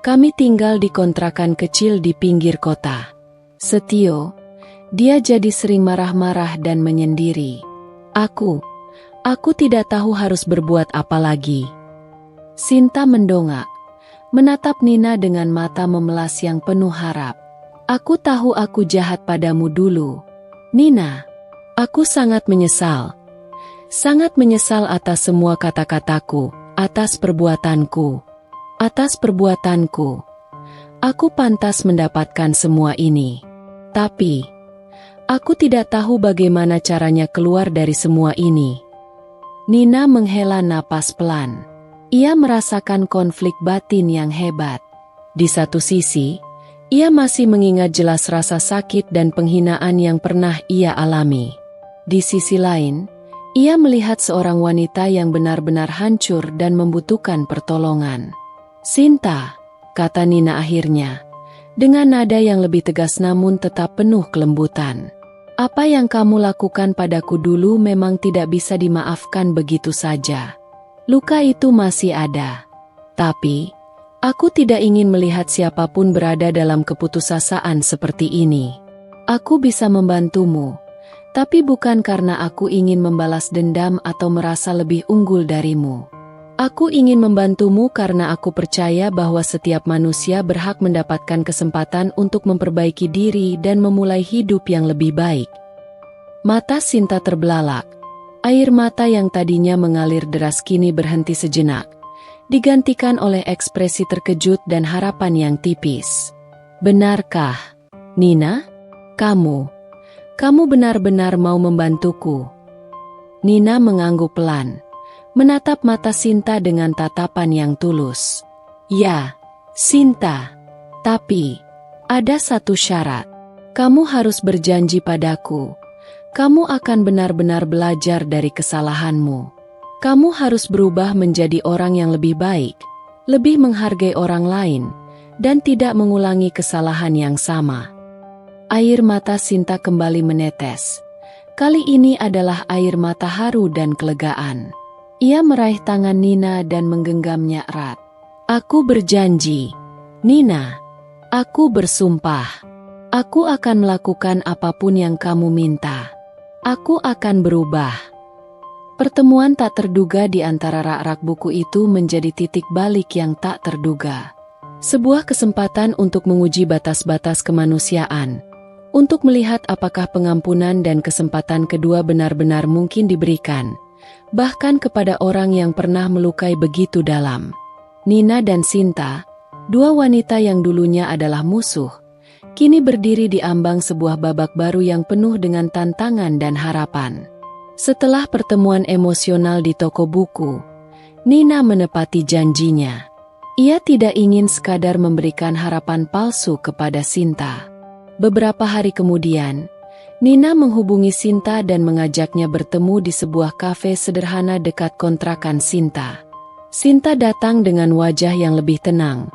kami tinggal di kontrakan kecil di pinggir kota. Setio, dia jadi sering marah-marah dan menyendiri. Aku tidak tahu harus berbuat apa lagi. Sinta mendongak, menatap Nina dengan mata memelas yang penuh harap. Aku tahu aku jahat padamu dulu, Nina. Aku sangat menyesal atas semua kata-kataku, atas perbuatanku. Aku pantas mendapatkan semua ini. Tapi, aku tidak tahu bagaimana caranya keluar dari semua ini. Nina menghela napas pelan. Ia merasakan konflik batin yang hebat. Di satu sisi, ia masih mengingat jelas rasa sakit dan penghinaan yang pernah ia alami. Di sisi lain, ia melihat seorang wanita yang benar-benar hancur dan membutuhkan pertolongan. Sinta, kata Nina akhirnya, dengan nada yang lebih tegas namun tetap penuh kelembutan. Apa yang kamu lakukan padaku dulu memang tidak bisa dimaafkan begitu saja. Luka itu masih ada. Tapi, aku tidak ingin melihat siapapun berada dalam keputusasaan seperti ini. Aku bisa membantumu. Tapi bukan karena aku ingin membalas dendam atau merasa lebih unggul darimu. Aku ingin membantumu karena aku percaya bahwa setiap manusia berhak mendapatkan kesempatan untuk memperbaiki diri dan memulai hidup yang lebih baik. Mata Sinta terbelalak. Air mata yang tadinya mengalir deras kini berhenti sejenak, digantikan oleh ekspresi terkejut dan harapan yang tipis. Benarkah, Nina? Kamu benar-benar mau membantuku? Nina mengangguk pelan, menatap mata Sinta dengan tatapan yang tulus. Ya, Sinta. Tapi, ada satu syarat. Kamu harus berjanji padaku. Kamu akan benar-benar belajar dari kesalahanmu. Kamu harus berubah menjadi orang yang lebih baik, lebih menghargai orang lain, dan tidak mengulangi kesalahan yang sama. Air mata Sinta kembali menetes. Kali ini adalah air mata haru dan kelegaan. Ia meraih tangan Nina dan menggenggamnya erat. Aku berjanji, Nina. Aku bersumpah. Aku akan melakukan apapun yang kamu minta. Aku akan berubah. Pertemuan tak terduga di antara rak-rak buku itu menjadi titik balik yang tak terduga. Sebuah kesempatan untuk menguji batas-batas kemanusiaan. Untuk melihat apakah pengampunan dan kesempatan kedua benar-benar mungkin diberikan, bahkan kepada orang yang pernah melukai begitu dalam. Nina dan Sinta, dua wanita yang dulunya adalah musuh, kini berdiri di ambang sebuah babak baru yang penuh dengan tantangan dan harapan. Setelah pertemuan emosional di toko buku, Nina menepati janjinya. Ia tidak ingin sekadar memberikan harapan palsu kepada Sinta. Beberapa hari kemudian, Nina menghubungi Sinta dan mengajaknya bertemu di sebuah kafe sederhana dekat kontrakan Sinta. Sinta datang dengan wajah yang lebih tenang,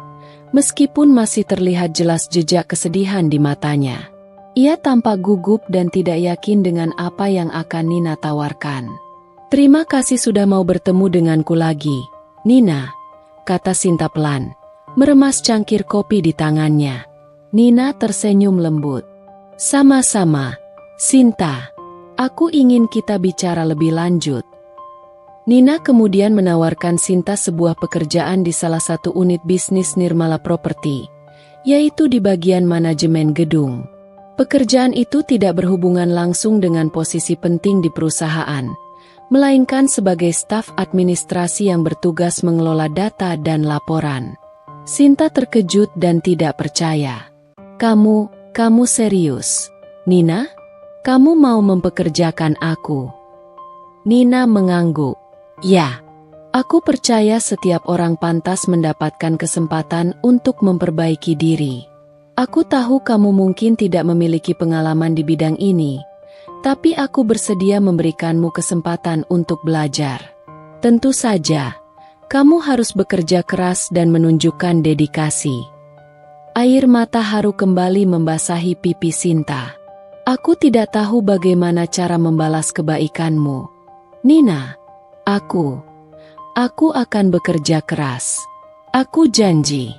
meskipun masih terlihat jelas jejak kesedihan di matanya. Ia tampak gugup dan tidak yakin dengan apa yang akan Nina tawarkan. "Terima kasih sudah mau bertemu denganku lagi, Nina," kata Sinta pelan, meremas cangkir kopi di tangannya. Nina tersenyum lembut. "Sama-sama, Sinta. Aku ingin kita bicara lebih lanjut." Nina kemudian menawarkan Sinta sebuah pekerjaan di salah satu unit bisnis Nirmala Property, yaitu di bagian manajemen gedung. Pekerjaan itu tidak berhubungan langsung dengan posisi penting di perusahaan, melainkan sebagai staf administrasi yang bertugas mengelola data dan laporan. Sinta terkejut dan tidak percaya. Kamu serius, Nina? Kamu mau mempekerjakan aku?" Nina mengangguk. "Ya, aku percaya setiap orang pantas mendapatkan kesempatan untuk memperbaiki diri. Aku tahu kamu mungkin tidak memiliki pengalaman di bidang ini, tapi aku bersedia memberikanmu kesempatan untuk belajar. Tentu saja, kamu harus bekerja keras dan menunjukkan dedikasi." Air mata haru kembali membasahi pipi Sinta. "Aku tidak tahu bagaimana cara membalas kebaikanmu, Nina. Aku akan bekerja keras. Aku janji."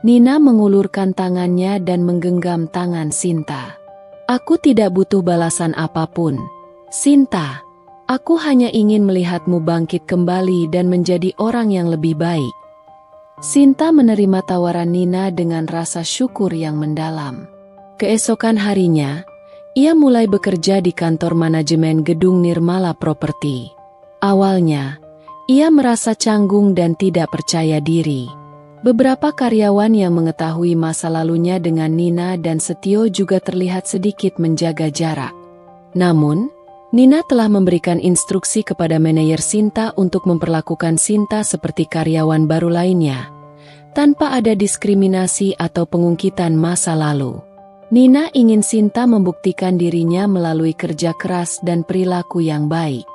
Nina mengulurkan tangannya dan menggenggam tangan Sinta. "Aku tidak butuh balasan apapun, Sinta. Aku hanya ingin melihatmu bangkit kembali dan menjadi orang yang lebih baik." Sinta menerima tawaran Nina dengan rasa syukur yang mendalam. Keesokan harinya, ia mulai bekerja di kantor manajemen gedung Nirmala Property. Awalnya, ia merasa canggung dan tidak percaya diri. Beberapa karyawan yang mengetahui masa lalunya dengan Nina dan Setio juga terlihat sedikit menjaga jarak. Namun, Nina telah memberikan instruksi kepada manajer Sinta untuk memperlakukan Sinta seperti karyawan baru lainnya, tanpa ada diskriminasi atau pengungkitan masa lalu. Nina ingin Sinta membuktikan dirinya melalui kerja keras dan perilaku yang baik.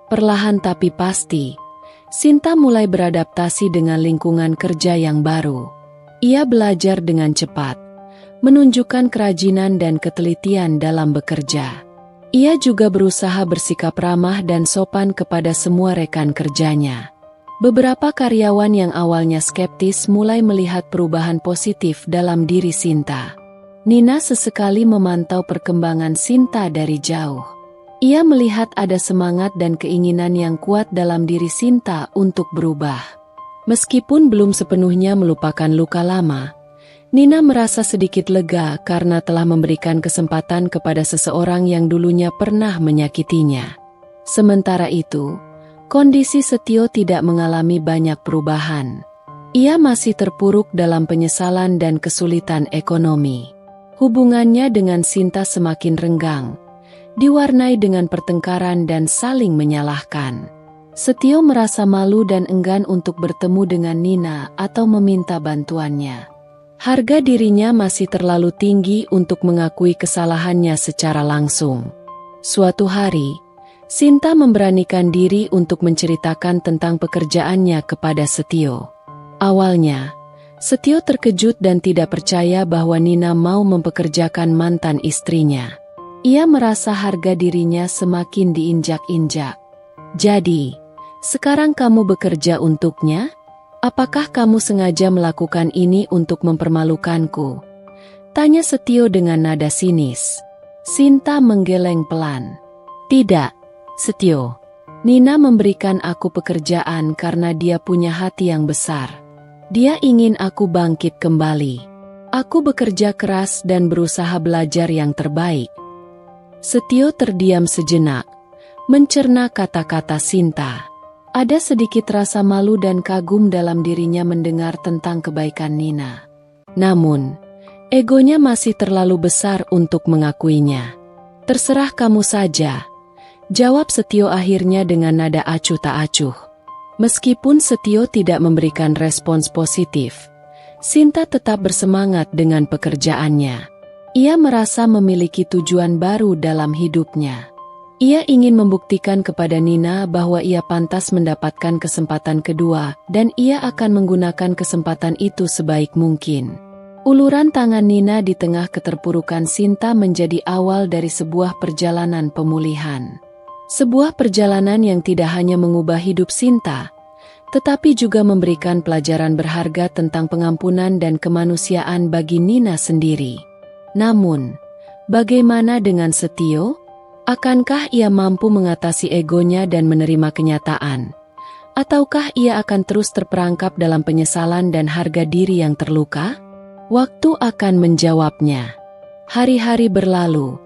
Perlahan tapi pasti, Sinta mulai beradaptasi dengan lingkungan kerja yang baru. Ia belajar dengan cepat, menunjukkan kerajinan dan ketelitian dalam bekerja. Ia juga berusaha bersikap ramah dan sopan kepada semua rekan kerjanya. Beberapa karyawan yang awalnya skeptis mulai melihat perubahan positif dalam diri Sinta. Nina sesekali memantau perkembangan Sinta dari jauh. Ia melihat ada semangat dan keinginan yang kuat dalam diri Sinta untuk berubah. Meskipun belum sepenuhnya melupakan luka lama, Nina merasa sedikit lega karena telah memberikan kesempatan kepada seseorang yang dulunya pernah menyakitinya. Sementara itu, kondisi Setio tidak mengalami banyak perubahan. Ia masih terpuruk dalam penyesalan dan kesulitan ekonomi. Hubungannya dengan Sinta semakin renggang, diwarnai dengan pertengkaran dan saling menyalahkan. Setio merasa malu dan enggan untuk bertemu dengan Nina atau meminta bantuannya. Harga dirinya masih terlalu tinggi untuk mengakui kesalahannya secara langsung. Suatu hari, Sinta memberanikan diri untuk menceritakan tentang pekerjaannya kepada Setio. Awalnya, Setio terkejut dan tidak percaya bahwa Nina mau mempekerjakan mantan istrinya. Ia merasa harga dirinya semakin diinjak-injak. "Jadi, sekarang kamu bekerja untuknya? Apakah kamu sengaja melakukan ini untuk mempermalukanku?" tanya Setio dengan nada sinis. Sinta menggeleng pelan. "Tidak, Setio. Nina memberikan aku pekerjaan karena dia punya hati yang besar. Dia ingin aku bangkit kembali. Aku bekerja keras dan berusaha belajar yang terbaik." Setio terdiam sejenak, mencerna kata-kata Sinta. Ada sedikit rasa malu dan kagum dalam dirinya mendengar tentang kebaikan Nina. Namun, Egonya masih terlalu besar untuk mengakuinya. Terserah kamu saja, jawab Setio akhirnya dengan nada acuh tak acuh. Meskipun Setio tidak memberikan respons positif, Sinta tetap bersemangat dengan pekerjaannya. Ia merasa memiliki tujuan baru dalam hidupnya. Ia ingin membuktikan kepada Nina bahwa ia pantas mendapatkan kesempatan kedua dan ia akan menggunakan kesempatan itu sebaik mungkin. Uluran tangan Nina di tengah keterpurukan Sinta menjadi awal dari sebuah perjalanan pemulihan. Sebuah perjalanan yang tidak hanya mengubah hidup Sinta, tetapi juga memberikan pelajaran berharga tentang pengampunan dan kemanusiaan bagi Nina sendiri. Namun, bagaimana dengan Setio? Akankah ia mampu mengatasi egonya dan menerima kenyataan? Ataukah ia akan terus terperangkap dalam penyesalan dan harga diri yang terluka? Waktu akan menjawabnya. Hari-hari berlalu,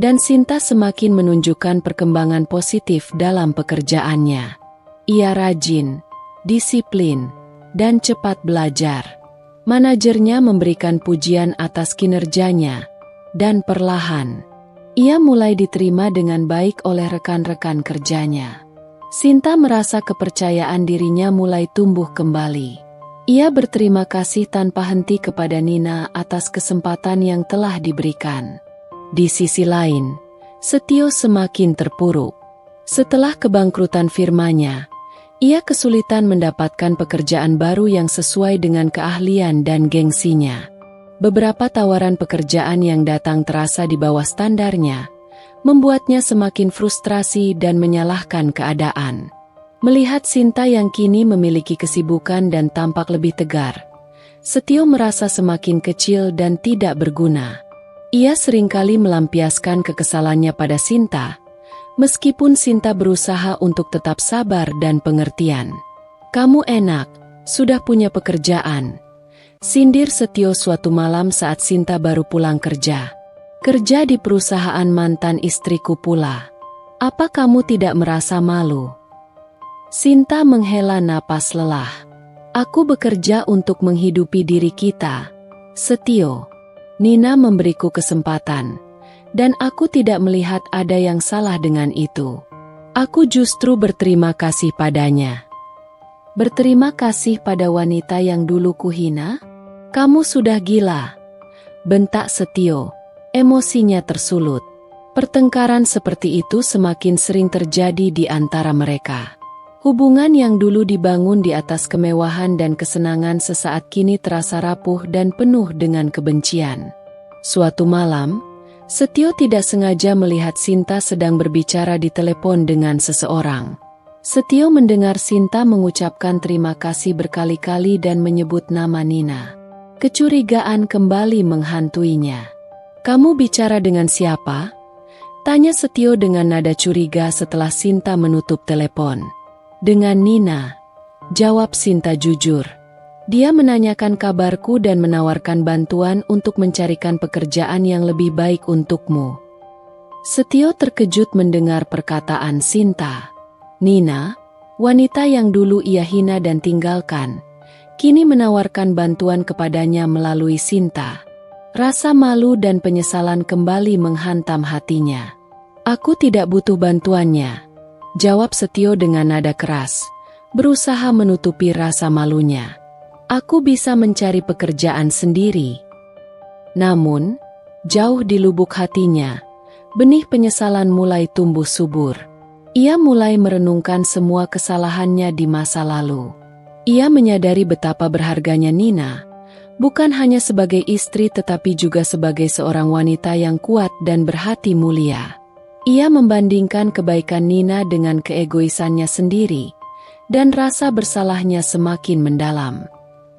dan Sinta semakin menunjukkan perkembangan positif dalam pekerjaannya. Ia rajin, disiplin, dan cepat belajar. Manajernya memberikan pujian atas kinerjanya, dan perlahan, ia mulai diterima dengan baik oleh rekan-rekan kerjanya. Sinta merasa kepercayaan dirinya mulai tumbuh kembali. Ia berterima kasih tanpa henti kepada Nina atas kesempatan yang telah diberikan. Di sisi lain, Setio semakin terpuruk. Setelah kebangkrutan firmanya, ia kesulitan mendapatkan pekerjaan baru yang sesuai dengan keahlian dan gengsinya. Beberapa tawaran pekerjaan yang datang terasa di bawah standarnya, membuatnya semakin frustrasi dan menyalahkan keadaan. Melihat Sinta yang kini memiliki kesibukan dan tampak lebih tegar, Setio merasa semakin kecil dan tidak berguna. Ia seringkali melampiaskan kekesalannya pada Sinta, meskipun Sinta berusaha untuk tetap sabar dan pengertian. "Kamu enak, sudah punya pekerjaan," sindir Setio suatu malam saat Sinta baru pulang kerja. "Kerja di perusahaan mantan istriku pula. Apa kamu tidak merasa malu?" Sinta menghela napas lelah. "Aku bekerja untuk menghidupi diri kita, Setio. Nina memberiku kesempatan, dan aku tidak melihat ada yang salah dengan itu. Aku justru berterima kasih padanya." "Berterima kasih pada wanita yang dulu kuhina? Kamu sudah gila," bentak Setio, emosinya tersulut. Pertengkaran seperti itu semakin sering terjadi di antara mereka. Hubungan yang dulu dibangun di atas kemewahan dan kesenangan sesaat kini terasa rapuh dan penuh dengan kebencian. Suatu malam, Setio tidak sengaja melihat Sinta sedang berbicara di telepon dengan seseorang. Setio mendengar Sinta mengucapkan terima kasih berkali-kali dan menyebut nama Nina. Kecurigaan kembali menghantuinya. "Kamu bicara dengan siapa?" tanya Setio dengan nada curiga setelah Sinta menutup telepon. "Dengan Nina," jawab Sinta jujur. "Dia menanyakan kabarku dan menawarkan bantuan untuk mencarikan pekerjaan yang lebih baik untukmu." Setio terkejut mendengar perkataan Sinta. Nina, wanita yang dulu ia hina dan tinggalkan, kini menawarkan bantuan kepadanya melalui Sinta. Rasa malu dan penyesalan kembali menghantam hatinya. "Aku tidak butuh bantuannya," jawab Setio dengan nada keras, berusaha menutupi rasa malunya. "Aku bisa mencari pekerjaan sendiri." Namun, jauh di lubuk hatinya, benih penyesalan mulai tumbuh subur. Ia mulai merenungkan semua kesalahannya di masa lalu. Ia menyadari betapa berharganya Nina, bukan hanya sebagai istri tetapi juga sebagai seorang wanita yang kuat dan berhati mulia. Ia membandingkan kebaikan Nina dengan keegoisannya sendiri, dan rasa bersalahnya semakin mendalam.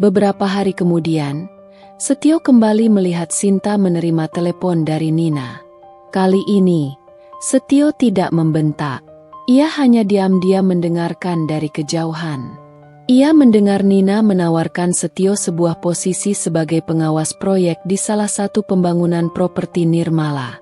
Beberapa hari kemudian, Setio kembali melihat Sinta menerima telepon dari Nina. Kali ini, Setio tidak membentak. Ia hanya diam-diam mendengarkan dari kejauhan. Ia mendengar Nina menawarkan Setio sebuah posisi sebagai pengawas proyek di salah satu pembangunan properti Nirmala.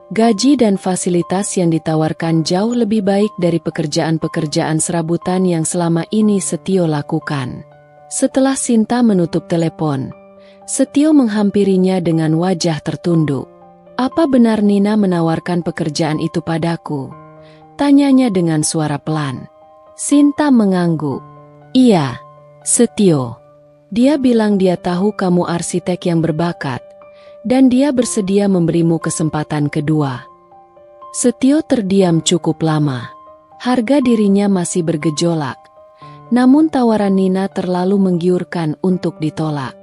Gaji dan fasilitas yang ditawarkan jauh lebih baik dari pekerjaan-pekerjaan serabutan yang selama ini Setio lakukan. Setelah Sinta menutup telepon, Setio menghampirinya dengan wajah tertunduk. "Apa benar Nina menawarkan pekerjaan itu padaku?" tanyanya dengan suara pelan. Sinta mengangguk. "Iya, Setio. Dia bilang dia tahu kamu arsitek yang berbakat, dan dia bersedia memberimu kesempatan kedua." Setio terdiam cukup lama. Harga dirinya masih bergejolak. Namun tawaran Nina terlalu menggiurkan untuk ditolak.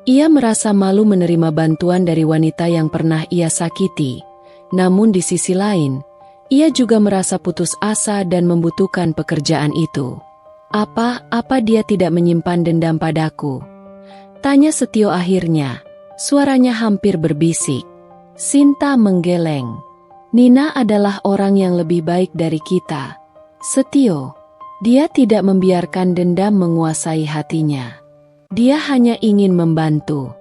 Ia merasa malu menerima bantuan dari wanita yang pernah ia sakiti. Namun di sisi lain, ia juga merasa putus asa dan membutuhkan pekerjaan itu. Apa dia tidak menyimpan dendam padaku?" tanya Setio akhirnya. Suaranya hampir berbisik. Sinta menggeleng. "Nina adalah orang yang lebih baik dari kita, Setio. Dia tidak membiarkan dendam menguasai hatinya. Dia hanya ingin membantu."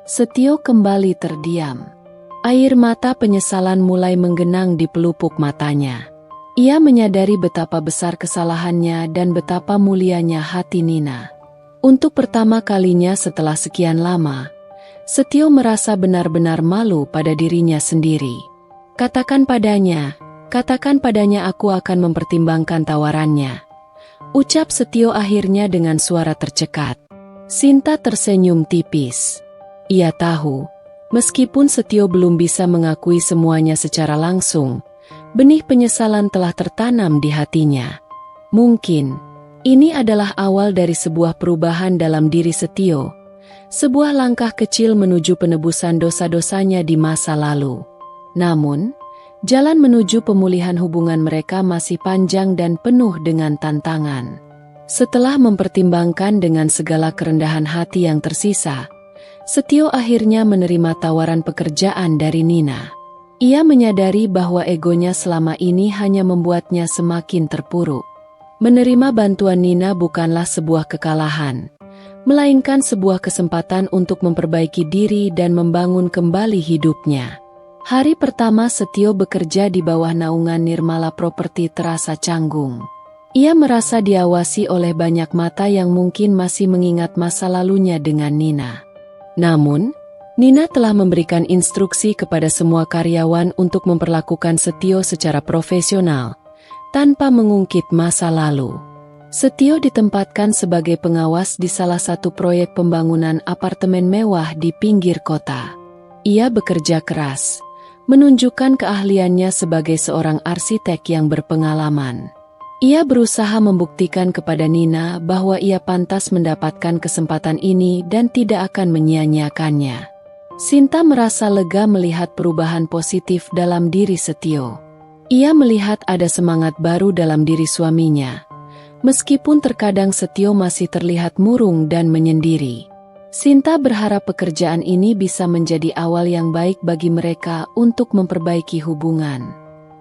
Setio kembali terdiam. Air mata penyesalan mulai menggenang di pelupuk matanya. Ia menyadari betapa besar kesalahannya dan betapa mulianya hati Nina. Untuk pertama kalinya setelah sekian lama, Setio merasa benar-benar malu pada dirinya sendiri. Katakan padanya aku akan mempertimbangkan tawarannya," ucap Setio akhirnya dengan suara tercekat. Sinta tersenyum tipis. Ia tahu, meskipun Setio belum bisa mengakui semuanya secara langsung, benih penyesalan telah tertanam di hatinya. Mungkin, ini adalah awal dari sebuah perubahan dalam diri Setio, sebuah langkah kecil menuju penebusan dosa-dosanya di masa lalu. Namun, jalan menuju pemulihan hubungan mereka masih panjang dan penuh dengan tantangan. Setelah mempertimbangkan dengan segala kerendahan hati yang tersisa, Setio akhirnya menerima tawaran pekerjaan dari Nina. Ia menyadari bahwa egonya selama ini hanya membuatnya semakin terpuruk. Menerima bantuan Nina bukanlah sebuah kekalahan, melainkan sebuah kesempatan untuk memperbaiki diri dan membangun kembali hidupnya. Hari pertama Setio bekerja di bawah naungan Nirmala Property terasa canggung. Ia merasa diawasi oleh banyak mata yang mungkin masih mengingat masa lalunya dengan Nina. Namun, Nina telah memberikan instruksi kepada semua karyawan untuk memperlakukan Setio secara profesional, tanpa mengungkit masa lalu. Setio ditempatkan sebagai pengawas di salah satu proyek pembangunan apartemen mewah di pinggir kota. Ia bekerja keras, menunjukkan keahliannya sebagai seorang arsitek yang berpengalaman. Ia berusaha membuktikan kepada Nina bahwa ia pantas mendapatkan kesempatan ini dan tidak akan menyia-nyiakannya. Sinta merasa lega melihat perubahan positif dalam diri Setio. Ia melihat ada semangat baru dalam diri suaminya, meskipun terkadang Setio masih terlihat murung dan menyendiri. Sinta berharap pekerjaan ini bisa menjadi awal yang baik bagi mereka untuk memperbaiki hubungan.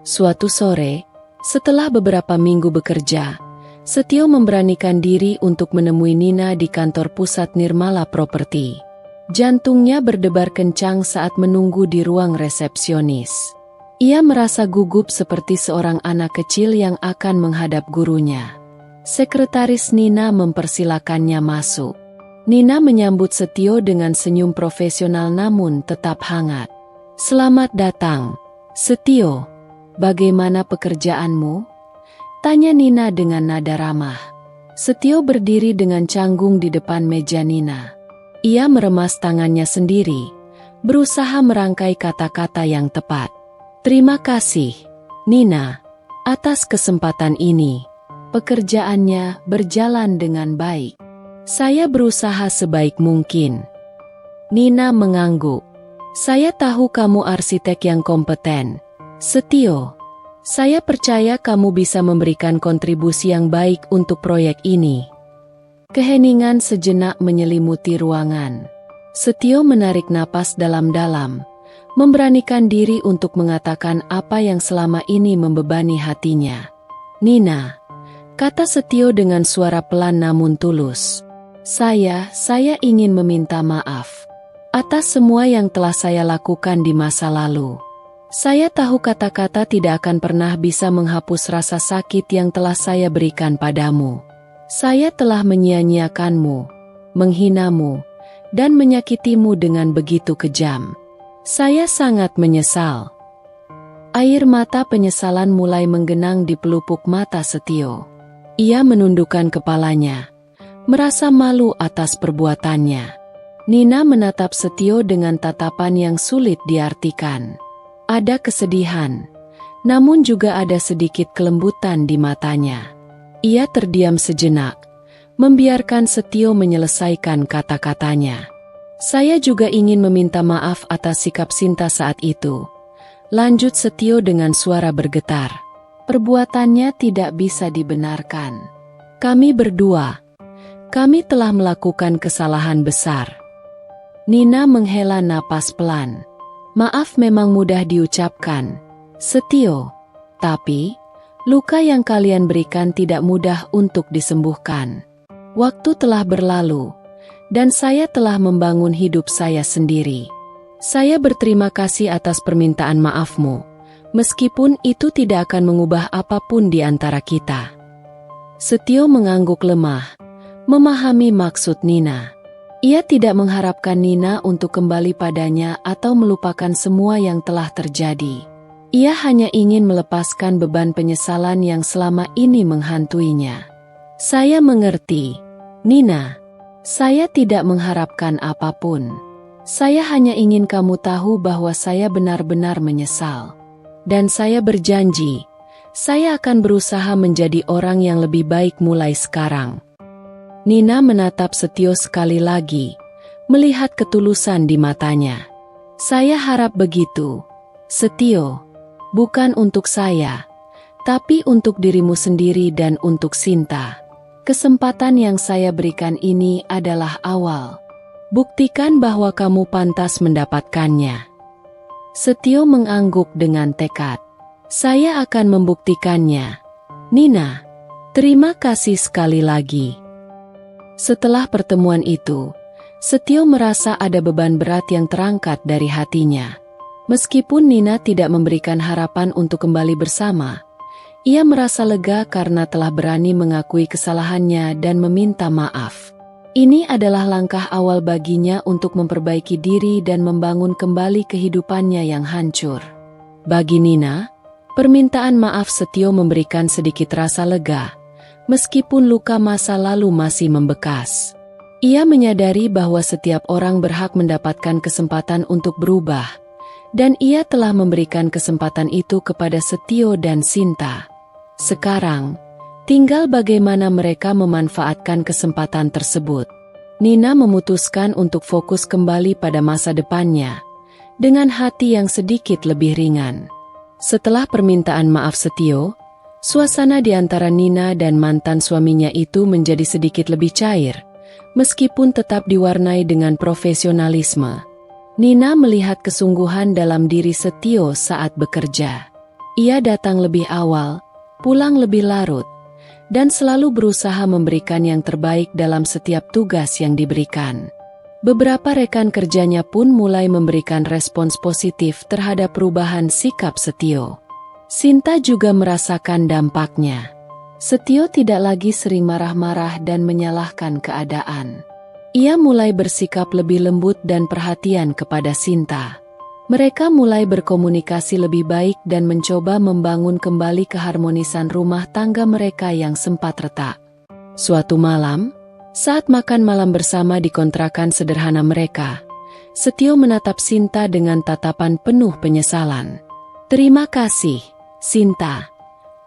Suatu sore, setelah beberapa minggu bekerja, Setio memberanikan diri untuk menemui Nina di kantor pusat Nirmala Property. Jantungnya berdebar kencang saat menunggu di ruang resepsionis. Ia merasa gugup seperti seorang anak kecil yang akan menghadap gurunya. Sekretaris Nina mempersilakannya masuk. Nina menyambut Setio dengan senyum profesional namun tetap hangat. "Selamat datang, Setio. Bagaimana pekerjaanmu?" tanya Nina dengan nada ramah. Setio berdiri dengan canggung di depan meja Nina. Ia meremas tangannya sendiri, berusaha merangkai kata-kata yang tepat. "Terima kasih, Nina, atas kesempatan ini. Pekerjaannya berjalan dengan baik. Saya berusaha sebaik mungkin." Nina mengangguk. "Saya tahu kamu arsitek yang kompeten, Setio. Saya percaya kamu bisa memberikan kontribusi yang baik untuk proyek ini." Keheningan sejenak menyelimuti ruangan. Setio menarik napas dalam-dalam, memberanikan diri untuk mengatakan apa yang selama ini membebani hatinya. "Nina," kata Setio dengan suara pelan namun tulus. Saya ingin meminta maaf atas semua yang telah saya lakukan di masa lalu. Saya tahu kata-kata tidak akan pernah bisa menghapus rasa sakit yang telah saya berikan padamu. Saya telah menyia-nyiakanmu, menghinamu, dan menyakitimu dengan begitu kejam. Saya sangat menyesal." Air mata penyesalan mulai menggenang di pelupuk mata Setio. Ia menundukkan kepalanya, merasa malu atas perbuatannya. Nina menatap Setio dengan tatapan yang sulit diartikan. Ada kesedihan, namun juga ada sedikit kelembutan di matanya. Ia terdiam sejenak, membiarkan Setio menyelesaikan kata-katanya. "Saya juga ingin meminta maaf atas sikap Sinta saat itu," lanjut Setio dengan suara bergetar. "Perbuatannya tidak bisa dibenarkan. Kami berdua, kami telah melakukan kesalahan besar." Nina menghela napas pelan. "Maaf memang mudah diucapkan, Setio. Tapi, luka yang kalian berikan tidak mudah untuk disembuhkan. Waktu telah berlalu, dan saya telah membangun hidup saya sendiri. Saya berterima kasih atas permintaan maafmu, meskipun itu tidak akan mengubah apapun di antara kita." Setio mengangguk lemah, memahami maksud Nina. Ia tidak mengharapkan Nina untuk kembali padanya atau melupakan semua yang telah terjadi. Ia hanya ingin melepaskan beban penyesalan yang selama ini menghantuinya. "Saya mengerti, Nina. Saya tidak mengharapkan apapun. Saya hanya ingin kamu tahu bahwa saya benar-benar menyesal. Dan saya berjanji, saya akan berusaha menjadi orang yang lebih baik mulai sekarang." Nina menatap Setio sekali lagi, melihat ketulusan di matanya. "Saya harap begitu, Setio. Bukan untuk saya, tapi untuk dirimu sendiri dan untuk Sinta. Kesempatan yang saya berikan ini adalah awal. Buktikan bahwa kamu pantas mendapatkannya." Setio mengangguk dengan tekad. "Saya akan membuktikannya, Nina. Terima kasih sekali lagi." Setelah pertemuan itu, Setio merasa ada beban berat yang terangkat dari hatinya. Meskipun Nina tidak memberikan harapan untuk kembali bersama, ia merasa lega karena telah berani mengakui kesalahannya dan meminta maaf. Ini adalah langkah awal baginya untuk memperbaiki diri dan membangun kembali kehidupannya yang hancur. Bagi Nina, permintaan maaf Setio memberikan sedikit rasa lega, meskipun luka masa lalu masih membekas. Ia menyadari bahwa setiap orang berhak mendapatkan kesempatan untuk berubah, dan ia telah memberikan kesempatan itu kepada Setio dan Sinta. Sekarang, tinggal bagaimana mereka memanfaatkan kesempatan tersebut. Nina memutuskan untuk fokus kembali pada masa depannya, dengan hati yang sedikit lebih ringan. Setelah permintaan maaf Setio, suasana di antara Nina dan mantan suaminya itu menjadi sedikit lebih cair, meskipun tetap diwarnai dengan profesionalisme. Nina melihat kesungguhan dalam diri Setio saat bekerja. Ia datang lebih awal, pulang lebih larut, dan selalu berusaha memberikan yang terbaik dalam setiap tugas yang diberikan. Beberapa rekan kerjanya pun mulai memberikan respons positif terhadap perubahan sikap Setio. Sinta juga merasakan dampaknya. Setio tidak lagi sering marah-marah dan menyalahkan keadaan. Ia mulai bersikap lebih lembut dan perhatian kepada Sinta. Mereka mulai berkomunikasi lebih baik dan mencoba membangun kembali keharmonisan rumah tangga mereka yang sempat retak. Suatu malam, saat makan malam bersama di kontrakan sederhana mereka, Setio menatap Sinta dengan tatapan penuh penyesalan. "Terima kasih, Sinta,"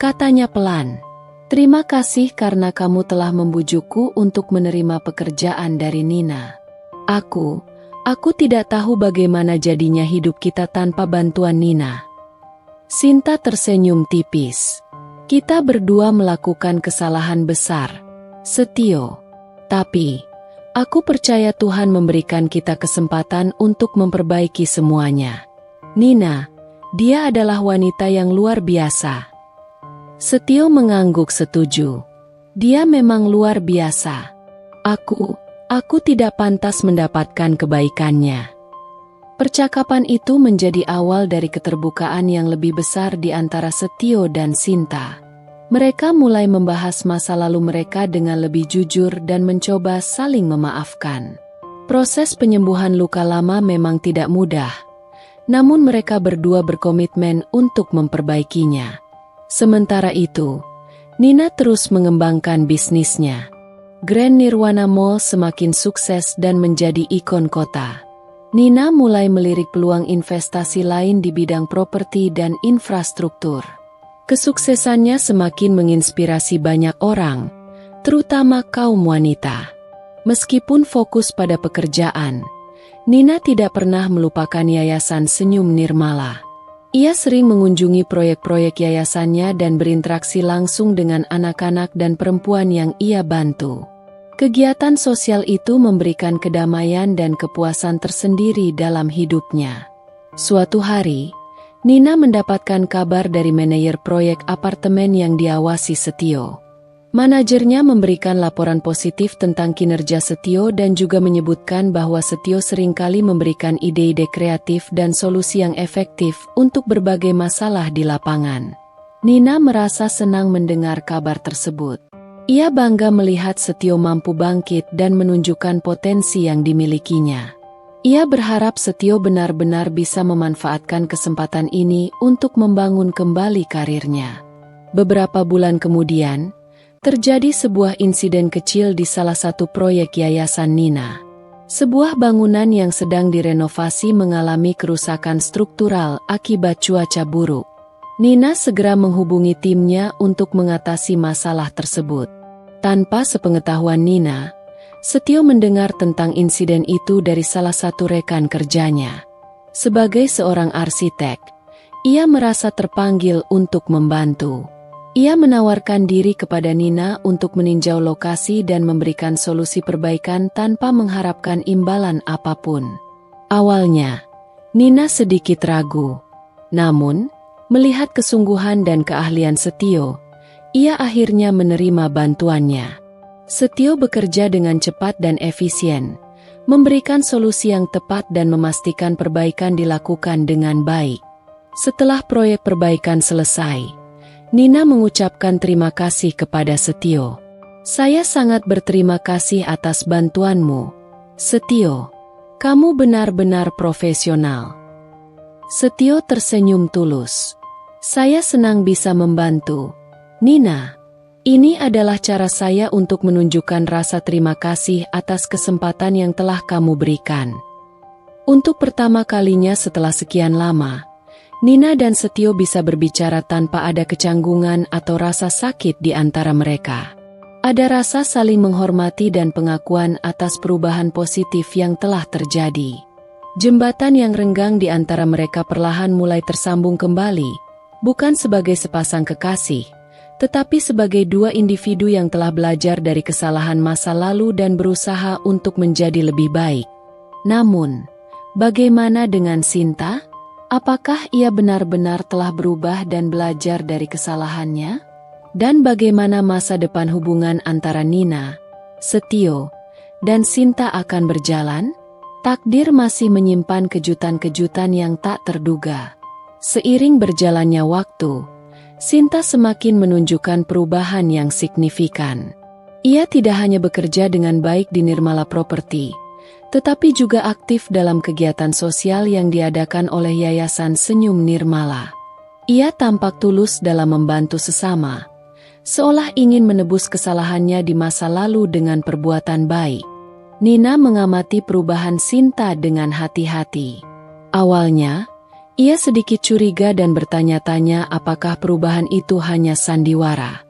katanya pelan. "Terima kasih karena kamu telah membujukku untuk menerima pekerjaan dari Nina. Aku tidak tahu bagaimana jadinya hidup kita tanpa bantuan Nina." Sinta tersenyum tipis. "Kita berdua melakukan kesalahan besar, Setio. Tapi, aku percaya Tuhan memberikan kita kesempatan untuk memperbaiki semuanya. Nina, dia adalah wanita yang luar biasa." Setio mengangguk setuju. "Dia memang luar biasa. Aku tidak pantas mendapatkan kebaikannya." Percakapan itu menjadi awal dari keterbukaan yang lebih besar di antara Setio dan Sinta. Mereka mulai membahas masa lalu mereka dengan lebih jujur dan mencoba saling memaafkan. Proses penyembuhan luka lama memang tidak mudah, namun mereka berdua berkomitmen untuk memperbaikinya. Sementara itu, Nina terus mengembangkan bisnisnya. Grand Nirwana Mall semakin sukses dan menjadi ikon kota. Nina mulai melirik peluang investasi lain di bidang properti dan infrastruktur. Kesuksesannya semakin menginspirasi banyak orang, terutama kaum wanita. Meskipun fokus pada pekerjaan, Nina tidak pernah melupakan Yayasan Senyum Nirmala. Ia sering mengunjungi proyek-proyek yayasannya dan berinteraksi langsung dengan anak-anak dan perempuan yang ia bantu. Kegiatan sosial itu memberikan kedamaian dan kepuasan tersendiri dalam hidupnya. Suatu hari, Nina mendapatkan kabar dari manajer proyek apartemen yang diawasi Setio. Manajernya memberikan laporan positif tentang kinerja Setio dan juga menyebutkan bahwa Setio seringkali memberikan ide-ide kreatif dan solusi yang efektif untuk berbagai masalah di lapangan. Nina merasa senang mendengar kabar tersebut. Ia bangga melihat Setio mampu bangkit dan menunjukkan potensi yang dimilikinya. Ia berharap Setio benar-benar bisa memanfaatkan kesempatan ini untuk membangun kembali karirnya. Beberapa bulan kemudian, terjadi sebuah insiden kecil di salah satu proyek Yayasan Nina. Sebuah bangunan yang sedang direnovasi mengalami kerusakan struktural akibat cuaca buruk. Nina segera menghubungi timnya untuk mengatasi masalah tersebut. Tanpa sepengetahuan Nina, Setio mendengar tentang insiden itu dari salah satu rekan kerjanya. Sebagai seorang arsitek, ia merasa terpanggil untuk membantu. Ia menawarkan diri kepada Nina untuk meninjau lokasi dan memberikan solusi perbaikan tanpa mengharapkan imbalan apapun. Awalnya, Nina sedikit ragu. Namun, melihat kesungguhan dan keahlian Setio, ia akhirnya menerima bantuannya. Setio bekerja dengan cepat dan efisien, memberikan solusi yang tepat dan memastikan perbaikan dilakukan dengan baik. Setelah proyek perbaikan selesai, Nina mengucapkan terima kasih kepada Setio. "Saya sangat berterima kasih atas bantuanmu, Setio. Kamu benar-benar profesional." Setio tersenyum tulus. "Saya senang bisa membantu, Nina. Ini adalah cara saya untuk menunjukkan rasa terima kasih atas kesempatan yang telah kamu berikan." Untuk pertama kalinya setelah sekian lama, Nina dan Setio bisa berbicara tanpa ada kecanggungan atau rasa sakit di antara mereka. Ada rasa saling menghormati dan pengakuan atas perubahan positif yang telah terjadi. Jembatan yang renggang di antara mereka perlahan mulai tersambung kembali, bukan sebagai sepasang kekasih, tetapi sebagai dua individu yang telah belajar dari kesalahan masa lalu dan berusaha untuk menjadi lebih baik. Namun, bagaimana dengan Sinta? Apakah ia benar-benar telah berubah dan belajar dari kesalahannya? Dan bagaimana masa depan hubungan antara Nina, Setio, dan Sinta akan berjalan? Takdir masih menyimpan kejutan-kejutan yang tak terduga. Seiring berjalannya waktu, Sinta semakin menunjukkan perubahan yang signifikan. Ia tidak hanya bekerja dengan baik di Nirmala Property, tetapi juga aktif dalam kegiatan sosial yang diadakan oleh Yayasan Senyum Nirmala. Ia tampak tulus dalam membantu sesama, seolah ingin menebus kesalahannya di masa lalu dengan perbuatan baik. Nina mengamati perubahan Sinta dengan hati-hati. Awalnya, ia sedikit curiga dan bertanya-tanya apakah perubahan itu hanya sandiwara.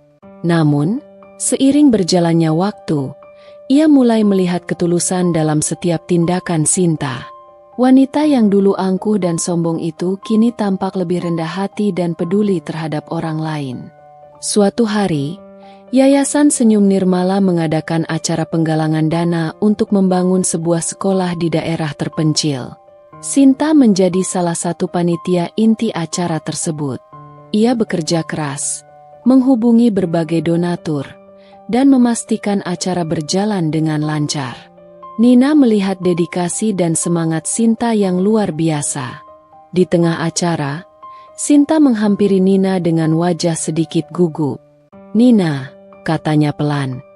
Namun, seiring berjalannya waktu, ia mulai melihat ketulusan dalam setiap tindakan Sinta. Wanita yang dulu angkuh dan sombong itu kini tampak lebih rendah hati dan peduli terhadap orang lain. Suatu hari, Yayasan Senyum Nirmala mengadakan acara penggalangan dana untuk membangun sebuah sekolah di daerah terpencil. Sinta menjadi salah satu panitia inti acara tersebut. Ia bekerja keras, menghubungi berbagai donatur, dan memastikan acara berjalan dengan lancar. Nina melihat dedikasi dan semangat Sinta yang luar biasa. Di tengah acara, Sinta menghampiri Nina dengan wajah sedikit gugup. "Nina," katanya pelan,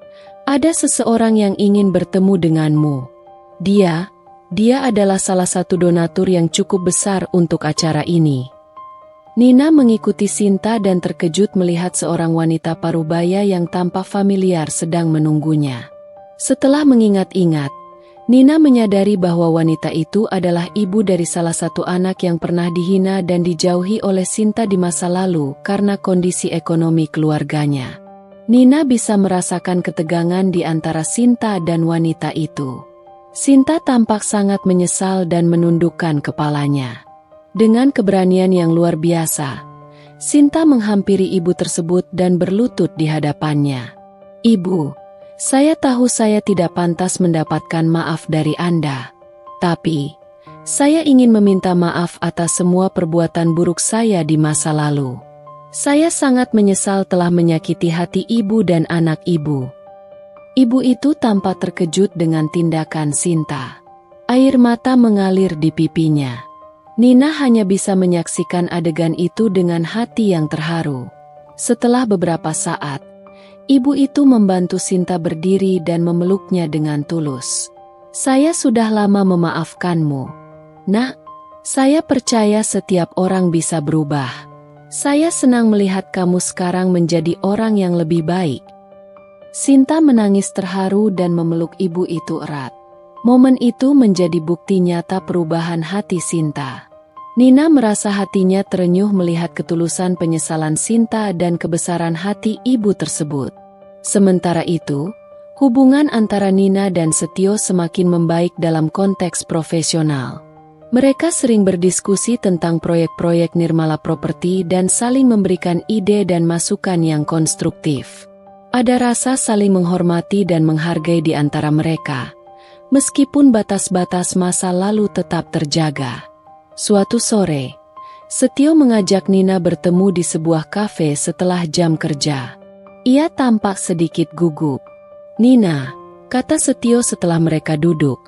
"ada seseorang yang ingin bertemu denganmu." Dia adalah salah satu donatur yang cukup besar untuk acara ini. Nina mengikuti Sinta dan terkejut melihat seorang wanita parubaya yang tampak familiar sedang menunggunya. Setelah mengingat-ingat, Nina menyadari bahwa wanita itu adalah ibu dari salah satu anak yang pernah dihina dan dijauhi oleh Sinta di masa lalu karena kondisi ekonomi keluarganya. Nina bisa merasakan ketegangan di antara Sinta dan wanita itu. Sinta tampak sangat menyesal dan menundukkan kepalanya. Dengan keberanian yang luar biasa, Sinta menghampiri ibu tersebut dan berlutut di hadapannya. "Ibu, saya tahu saya tidak pantas mendapatkan maaf dari Anda. Tapi, saya ingin meminta maaf atas semua perbuatan buruk saya di masa lalu. Saya sangat menyesal telah menyakiti hati ibu dan anak ibu." Ibu itu tampak terkejut dengan tindakan Sinta. Air mata mengalir di pipinya. Nina hanya bisa menyaksikan adegan itu dengan hati yang terharu. Setelah beberapa saat, ibu itu membantu Sinta berdiri dan memeluknya dengan tulus. "Saya sudah lama memaafkanmu. Nak, saya percaya setiap orang bisa berubah. Saya senang melihat kamu sekarang menjadi orang yang lebih baik." Sinta menangis terharu dan memeluk ibu itu erat. Momen itu menjadi bukti nyata perubahan hati Sinta. Nina merasa hatinya terenyuh melihat ketulusan penyesalan Sinta dan kebesaran hati ibu tersebut. Sementara itu, hubungan antara Nina dan Setio semakin membaik dalam konteks profesional. Mereka sering berdiskusi tentang proyek-proyek Nirmala Property dan saling memberikan ide dan masukan yang konstruktif. Ada rasa saling menghormati dan menghargai di antara mereka, meskipun batas-batas masa lalu tetap terjaga. Suatu sore, Setio mengajak Nina bertemu di sebuah kafe setelah jam kerja. Ia tampak sedikit gugup. "Nina," kata Setio setelah mereka duduk,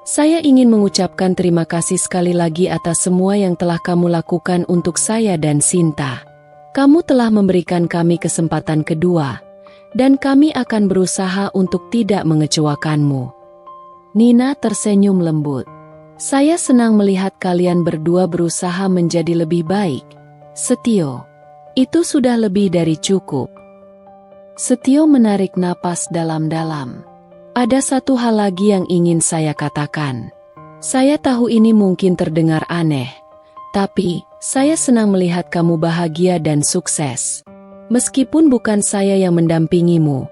"saya ingin mengucapkan terima kasih sekali lagi atas semua yang telah kamu lakukan untuk saya dan Sinta. Kamu telah memberikan kami kesempatan kedua, dan kami akan berusaha untuk tidak mengecewakanmu." Nina tersenyum lembut. "Saya senang melihat kalian berdua berusaha menjadi lebih baik, Setio. Itu sudah lebih dari cukup." Setio menarik napas dalam-dalam. "Ada satu hal lagi yang ingin saya katakan. Saya tahu ini mungkin terdengar aneh, tapi saya senang melihat kamu bahagia dan sukses. Meskipun bukan saya yang mendampingimu,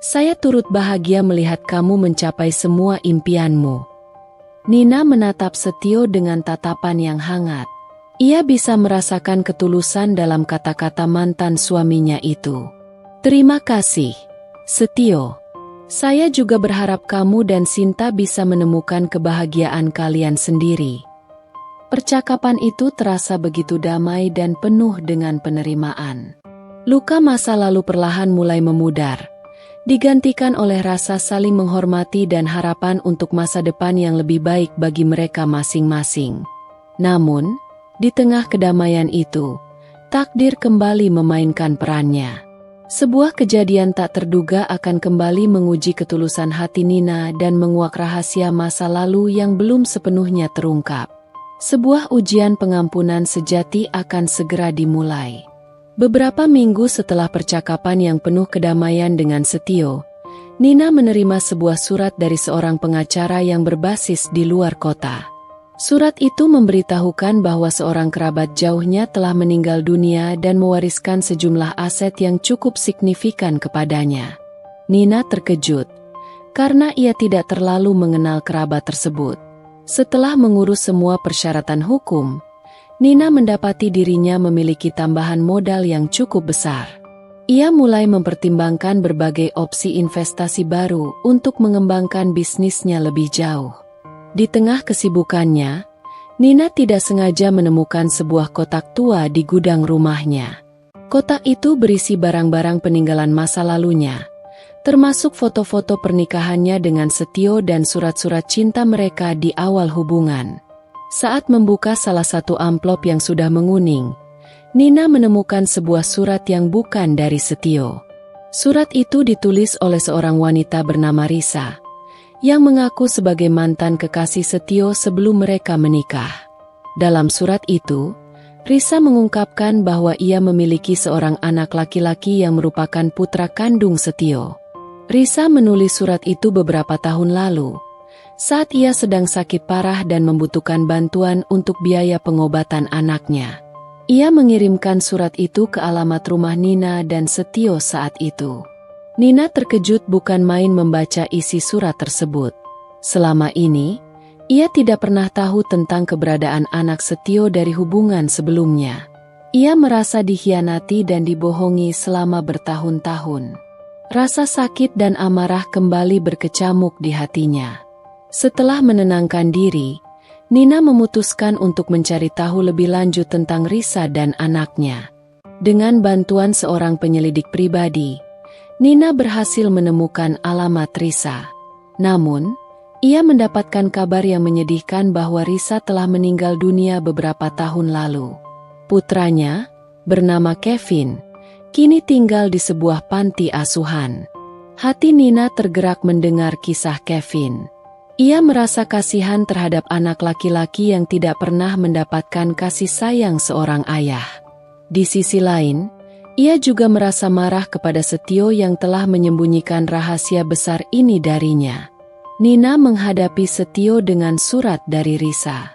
saya turut bahagia melihat kamu mencapai semua impianmu." Nina menatap Setio dengan tatapan yang hangat. Ia bisa merasakan ketulusan dalam kata-kata mantan suaminya itu. "Terima kasih, Setio. Saya juga berharap kamu dan Sinta bisa menemukan kebahagiaan kalian sendiri." Percakapan itu terasa begitu damai dan penuh dengan penerimaan. Luka masa lalu perlahan mulai memudar, digantikan oleh rasa saling menghormati dan harapan untuk masa depan yang lebih baik bagi mereka masing-masing. Namun, di tengah kedamaian itu, takdir kembali memainkan perannya. Sebuah kejadian tak terduga akan kembali menguji ketulusan hati Nina dan menguak rahasia masa lalu yang belum sepenuhnya terungkap. Sebuah ujian pengampunan sejati akan segera dimulai. Beberapa minggu setelah percakapan yang penuh kedamaian dengan Setio, Nina menerima sebuah surat dari seorang pengacara yang berbasis di luar kota. Surat itu memberitahukan bahwa seorang kerabat jauhnya telah meninggal dunia dan mewariskan sejumlah aset yang cukup signifikan kepadanya. Nina terkejut, karena ia tidak terlalu mengenal kerabat tersebut. Setelah mengurus semua persyaratan hukum, Nina mendapati dirinya memiliki tambahan modal yang cukup besar. Ia mulai mempertimbangkan berbagai opsi investasi baru untuk mengembangkan bisnisnya lebih jauh. Di tengah kesibukannya, Nina tidak sengaja menemukan sebuah kotak tua di gudang rumahnya. Kotak itu berisi barang-barang peninggalan masa lalunya, termasuk foto-foto pernikahannya dengan Setio dan surat-surat cinta mereka di awal hubungan. Saat membuka salah satu amplop yang sudah menguning, Nina menemukan sebuah surat yang bukan dari Setio. Surat itu ditulis oleh seorang wanita bernama Risa, yang mengaku sebagai mantan kekasih Setio sebelum mereka menikah. Dalam surat itu, Risa mengungkapkan bahwa ia memiliki seorang anak laki-laki yang merupakan putra kandung Setio. Risa menulis surat itu beberapa tahun lalu, saat ia sedang sakit parah dan membutuhkan bantuan untuk biaya pengobatan anaknya. Ia mengirimkan surat itu ke alamat rumah Nina dan Setio saat itu. Nina terkejut bukan main membaca isi surat tersebut. Selama ini, ia tidak pernah tahu tentang keberadaan anak Setio dari hubungan sebelumnya. Ia merasa dikhianati dan dibohongi selama bertahun-tahun. Rasa sakit dan amarah kembali berkecamuk di hatinya. Setelah menenangkan diri, Nina memutuskan untuk mencari tahu lebih lanjut tentang Risa dan anaknya. Dengan bantuan seorang penyelidik pribadi, Nina berhasil menemukan alamat Risa. Namun, ia mendapatkan kabar yang menyedihkan bahwa Risa telah meninggal dunia beberapa tahun lalu. Putranya, bernama Kevin, kini tinggal di sebuah panti asuhan. Hati Nina tergerak mendengar kisah Kevin. Ia merasa kasihan terhadap anak laki-laki yang tidak pernah mendapatkan kasih sayang seorang ayah. Di sisi lain, ia juga merasa marah kepada Setio yang telah menyembunyikan rahasia besar ini darinya. Nina menghadapi Setio dengan surat dari Risa.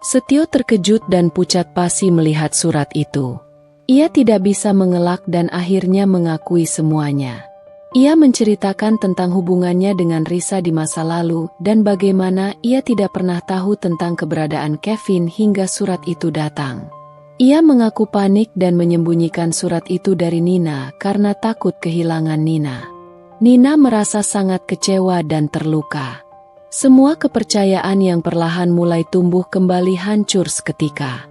Setio terkejut dan pucat pasi melihat surat itu. Ia tidak bisa mengelak dan akhirnya mengakui semuanya. Ia menceritakan tentang hubungannya dengan Risa di masa lalu dan bagaimana ia tidak pernah tahu tentang keberadaan Kevin hingga surat itu datang. Ia mengaku panik dan menyembunyikan surat itu dari Nina karena takut kehilangan Nina. Nina merasa sangat kecewa dan terluka. Semua kepercayaan yang perlahan mulai tumbuh kembali hancur seketika.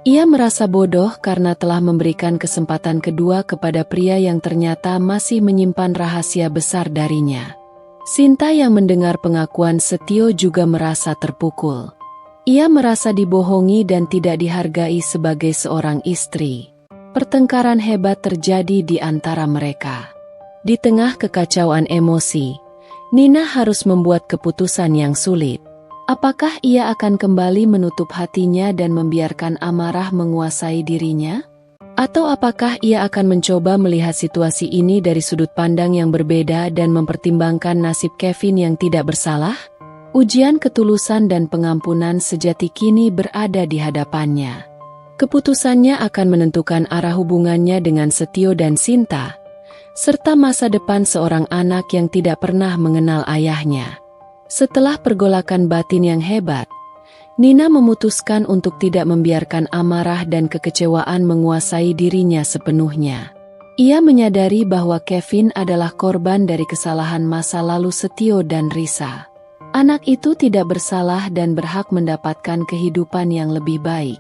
Ia merasa bodoh karena telah memberikan kesempatan kedua kepada pria yang ternyata masih menyimpan rahasia besar darinya. Sinta yang mendengar pengakuan Setio juga merasa terpukul. Ia merasa dibohongi dan tidak dihargai sebagai seorang istri. Pertengkaran hebat terjadi di antara mereka. Di tengah kekacauan emosi, Nina harus membuat keputusan yang sulit. Apakah ia akan kembali menutup hatinya dan membiarkan amarah menguasai dirinya? Atau apakah ia akan mencoba melihat situasi ini dari sudut pandang yang berbeda dan mempertimbangkan nasib Kevin yang tidak bersalah? Ujian ketulusan dan pengampunan sejati kini berada di hadapannya. Keputusannya akan menentukan arah hubungannya dengan Setio dan Sinta, serta masa depan seorang anak yang tidak pernah mengenal ayahnya. Setelah pergolakan batin yang hebat, Nina memutuskan untuk tidak membiarkan amarah dan kekecewaan menguasai dirinya sepenuhnya. Ia menyadari bahwa Kevin adalah korban dari kesalahan masa lalu Setio dan Risa. Anak itu tidak bersalah dan berhak mendapatkan kehidupan yang lebih baik.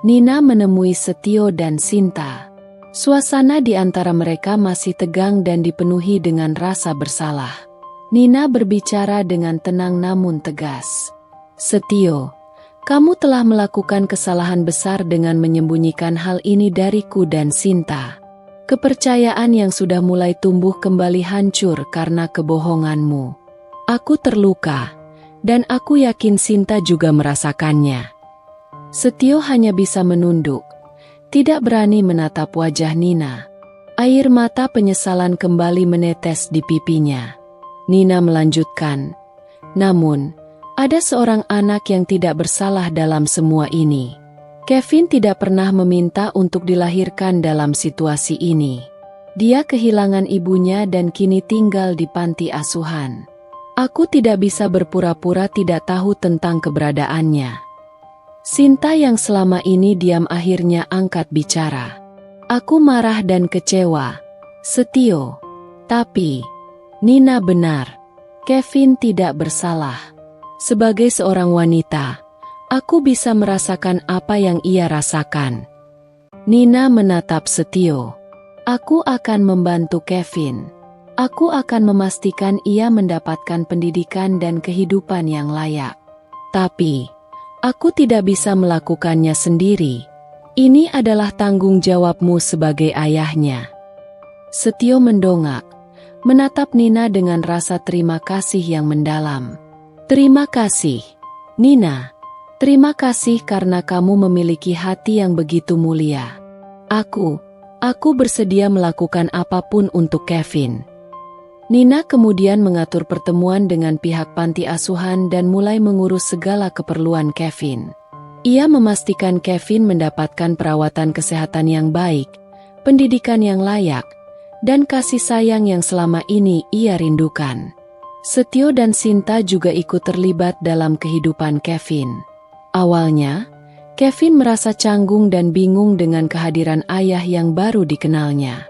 Nina menemui Setio dan Sinta. Suasana di antara mereka masih tegang dan dipenuhi dengan rasa bersalah. Nina berbicara dengan tenang namun tegas. Setio, kamu telah melakukan kesalahan besar dengan menyembunyikan hal ini dariku dan Sinta. Kepercayaan yang sudah mulai tumbuh kembali hancur karena kebohonganmu. Aku terluka, dan aku yakin Sinta juga merasakannya. Setio hanya bisa menunduk, tidak berani menatap wajah Nina. Air mata penyesalan kembali menetes di pipinya. Nina melanjutkan, namun, ada seorang anak yang tidak bersalah dalam semua ini. Kevin tidak pernah meminta untuk dilahirkan dalam situasi ini. Dia kehilangan ibunya dan kini tinggal di panti asuhan. Aku tidak bisa berpura-pura tidak tahu tentang keberadaannya. Sinta yang selama ini diam akhirnya angkat bicara. Aku marah dan kecewa, Setio. Tapi Nina benar, Kevin tidak bersalah. Sebagai seorang wanita, aku bisa merasakan apa yang ia rasakan. Nina menatap Setio. Aku akan membantu Kevin. Aku akan memastikan ia mendapatkan pendidikan dan kehidupan yang layak. Tapi, aku tidak bisa melakukannya sendiri. Ini adalah tanggung jawabmu sebagai ayahnya. Setio mendongak, menatap Nina dengan rasa terima kasih yang mendalam. Terima kasih, Nina. Terima kasih karena kamu memiliki hati yang begitu mulia. Aku bersedia melakukan apapun untuk Kevin. Nina kemudian mengatur pertemuan dengan pihak panti asuhan dan mulai mengurus segala keperluan Kevin. Ia memastikan Kevin mendapatkan perawatan kesehatan yang baik, pendidikan yang layak, dan kasih sayang yang selama ini ia rindukan. Setio dan Sinta juga ikut terlibat dalam kehidupan Kevin. Awalnya, Kevin merasa canggung dan bingung dengan kehadiran ayah yang baru dikenalnya.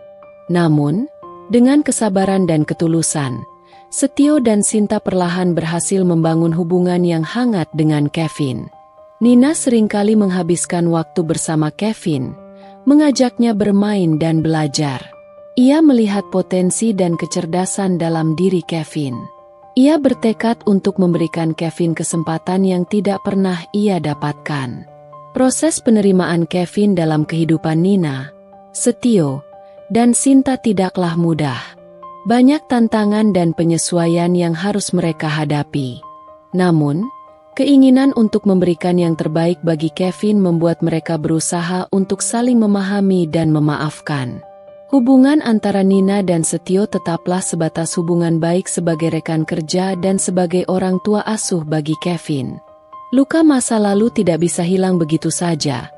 Namun, dengan kesabaran dan ketulusan, Setio dan Sinta perlahan berhasil membangun hubungan yang hangat dengan Kevin. Nina seringkali menghabiskan waktu bersama Kevin, mengajaknya bermain dan belajar. Ia melihat potensi dan kecerdasan dalam diri Kevin. Ia bertekad untuk memberikan Kevin kesempatan yang tidak pernah ia dapatkan. Proses penerimaan Kevin dalam kehidupan Nina, Setio, dan Sinta tidaklah mudah. Banyak tantangan dan penyesuaian yang harus mereka hadapi. Namun, keinginan untuk memberikan yang terbaik bagi Kevin membuat mereka berusaha untuk saling memahami dan memaafkan. Hubungan antara Nina dan Setio tetaplah sebatas hubungan baik sebagai rekan kerja dan sebagai orang tua asuh bagi Kevin. Luka masa lalu tidak bisa hilang begitu saja.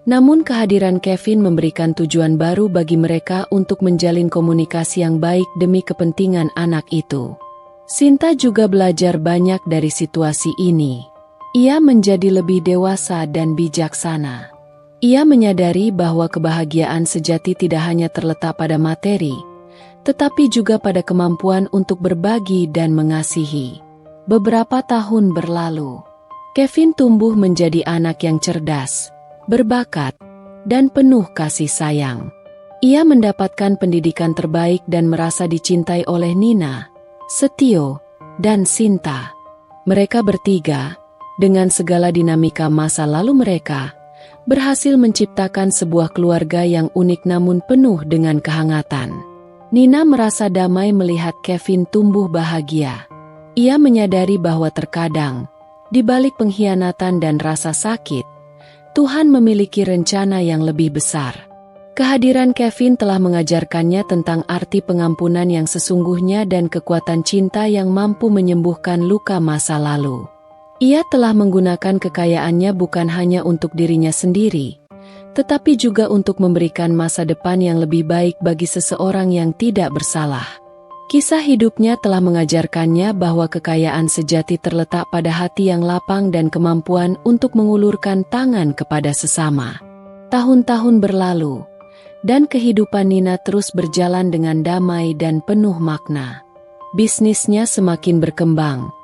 Namun kehadiran Kevin memberikan tujuan baru bagi mereka untuk menjalin komunikasi yang baik demi kepentingan anak itu. Sinta juga belajar banyak dari situasi ini. Ia menjadi lebih dewasa dan bijaksana. Ia menyadari bahwa kebahagiaan sejati tidak hanya terletak pada materi, tetapi juga pada kemampuan untuk berbagi dan mengasihi. Beberapa tahun berlalu, Kevin tumbuh menjadi anak yang cerdas, berbakat, dan penuh kasih sayang. Ia mendapatkan pendidikan terbaik dan merasa dicintai oleh Nina, Setio, dan Sinta. Mereka bertiga, dengan segala dinamika masa lalu mereka, berhasil menciptakan sebuah keluarga yang unik namun penuh dengan kehangatan. Nina merasa damai melihat Kevin tumbuh bahagia. Ia menyadari bahwa terkadang, di balik pengkhianatan dan rasa sakit, Tuhan memiliki rencana yang lebih besar. Kehadiran Kevin telah mengajarkannya tentang arti pengampunan yang sesungguhnya dan kekuatan cinta yang mampu menyembuhkan luka masa lalu. Ia telah menggunakan kekayaannya bukan hanya untuk dirinya sendiri, tetapi juga untuk memberikan masa depan yang lebih baik bagi seseorang yang tidak bersalah. Kisah hidupnya telah mengajarkannya bahwa kekayaan sejati terletak pada hati yang lapang dan kemampuan untuk mengulurkan tangan kepada sesama. Tahun-tahun berlalu, dan kehidupan Nina terus berjalan dengan damai dan penuh makna. Bisnisnya semakin berkembang,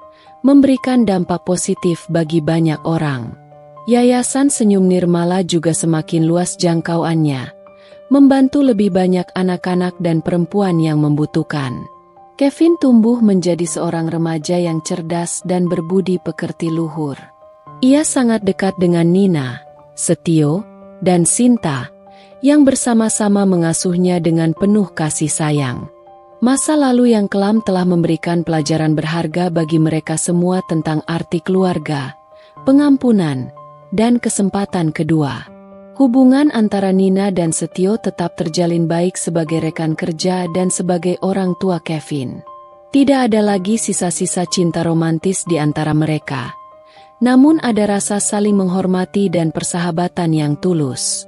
memberikan dampak positif bagi banyak orang. Yayasan Senyum Nirmala juga semakin luas jangkauannya, membantu lebih banyak anak-anak dan perempuan yang membutuhkan. Kevin tumbuh menjadi seorang remaja yang cerdas dan berbudi pekerti luhur. Ia sangat dekat dengan Nina, Setio, dan Sinta, yang bersama-sama mengasuhnya dengan penuh kasih sayang. Masa lalu yang kelam telah memberikan pelajaran berharga bagi mereka semua tentang arti keluarga, pengampunan, dan kesempatan kedua. Hubungan antara Nina dan Setio tetap terjalin baik sebagai rekan kerja dan sebagai orang tua Kevin. Tidak ada lagi sisa-sisa cinta romantis di antara mereka. Namun ada rasa saling menghormati dan persahabatan yang tulus.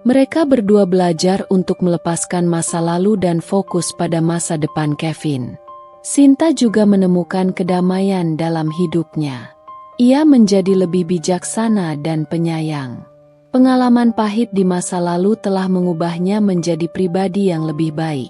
Mereka berdua belajar untuk melepaskan masa lalu dan fokus pada masa depan Kevin. Sinta juga menemukan kedamaian dalam hidupnya. Ia menjadi lebih bijaksana dan penyayang. Pengalaman pahit di masa lalu telah mengubahnya menjadi pribadi yang lebih baik.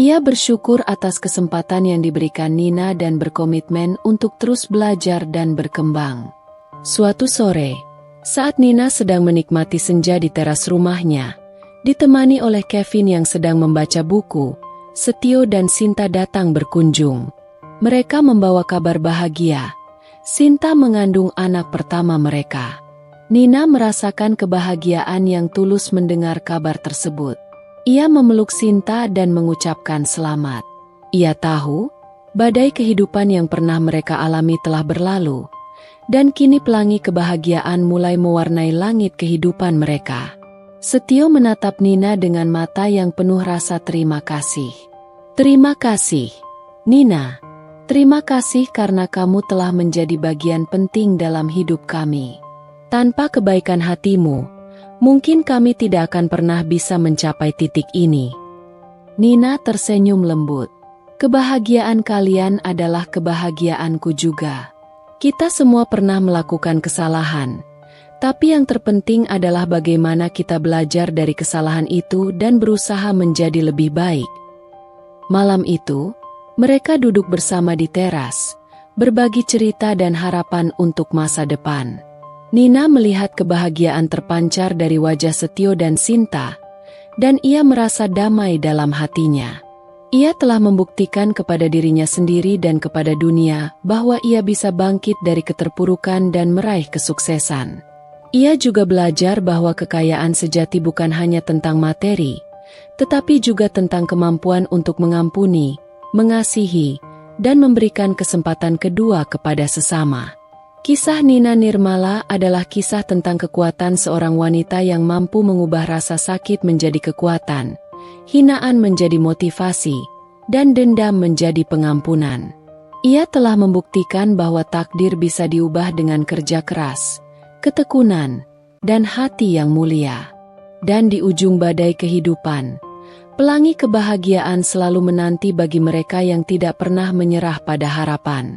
Ia bersyukur atas kesempatan yang diberikan Nina dan berkomitmen untuk terus belajar dan berkembang. Suatu sore, saat Nina sedang menikmati senja di teras rumahnya, ditemani oleh Kevin yang sedang membaca buku, Setio dan Sinta datang berkunjung. Mereka membawa kabar bahagia. Sinta mengandung anak pertama mereka. Nina merasakan kebahagiaan yang tulus mendengar kabar tersebut. Ia memeluk Sinta dan mengucapkan selamat. Ia tahu, Badai kehidupan yang pernah mereka alami telah berlalu, dan kini pelangi kebahagiaan mulai mewarnai langit kehidupan mereka. Setio menatap Nina dengan mata yang penuh rasa terima kasih. Terima kasih, Nina. Terima kasih karena kamu telah menjadi bagian penting dalam hidup kami. Tanpa kebaikan hatimu, mungkin kami tidak akan pernah bisa mencapai titik ini. Nina tersenyum lembut. Kebahagiaan kalian adalah kebahagiaanku juga. Kita semua pernah melakukan kesalahan, tapi yang terpenting adalah bagaimana kita belajar dari kesalahan itu dan berusaha menjadi lebih baik. Malam itu, mereka duduk bersama di teras, berbagi cerita dan harapan untuk masa depan. Nina melihat kebahagiaan terpancar dari wajah Setio dan Sinta, dan ia merasa damai dalam hatinya. Ia telah membuktikan kepada dirinya sendiri dan kepada dunia bahwa ia bisa bangkit dari keterpurukan dan meraih kesuksesan. Ia juga belajar bahwa kekayaan sejati bukan hanya tentang materi, tetapi juga tentang kemampuan untuk mengampuni, mengasihi, dan memberikan kesempatan kedua kepada sesama. Kisah Nina Nirmala adalah kisah tentang kekuatan seorang wanita yang mampu mengubah rasa sakit menjadi kekuatan, hinaan menjadi motivasi, dan dendam menjadi pengampunan. Ia telah membuktikan bahwa takdir bisa diubah dengan kerja keras, ketekunan, dan hati yang mulia. Dan di ujung badai kehidupan, pelangi kebahagiaan selalu menanti bagi mereka yang tidak pernah menyerah pada harapan.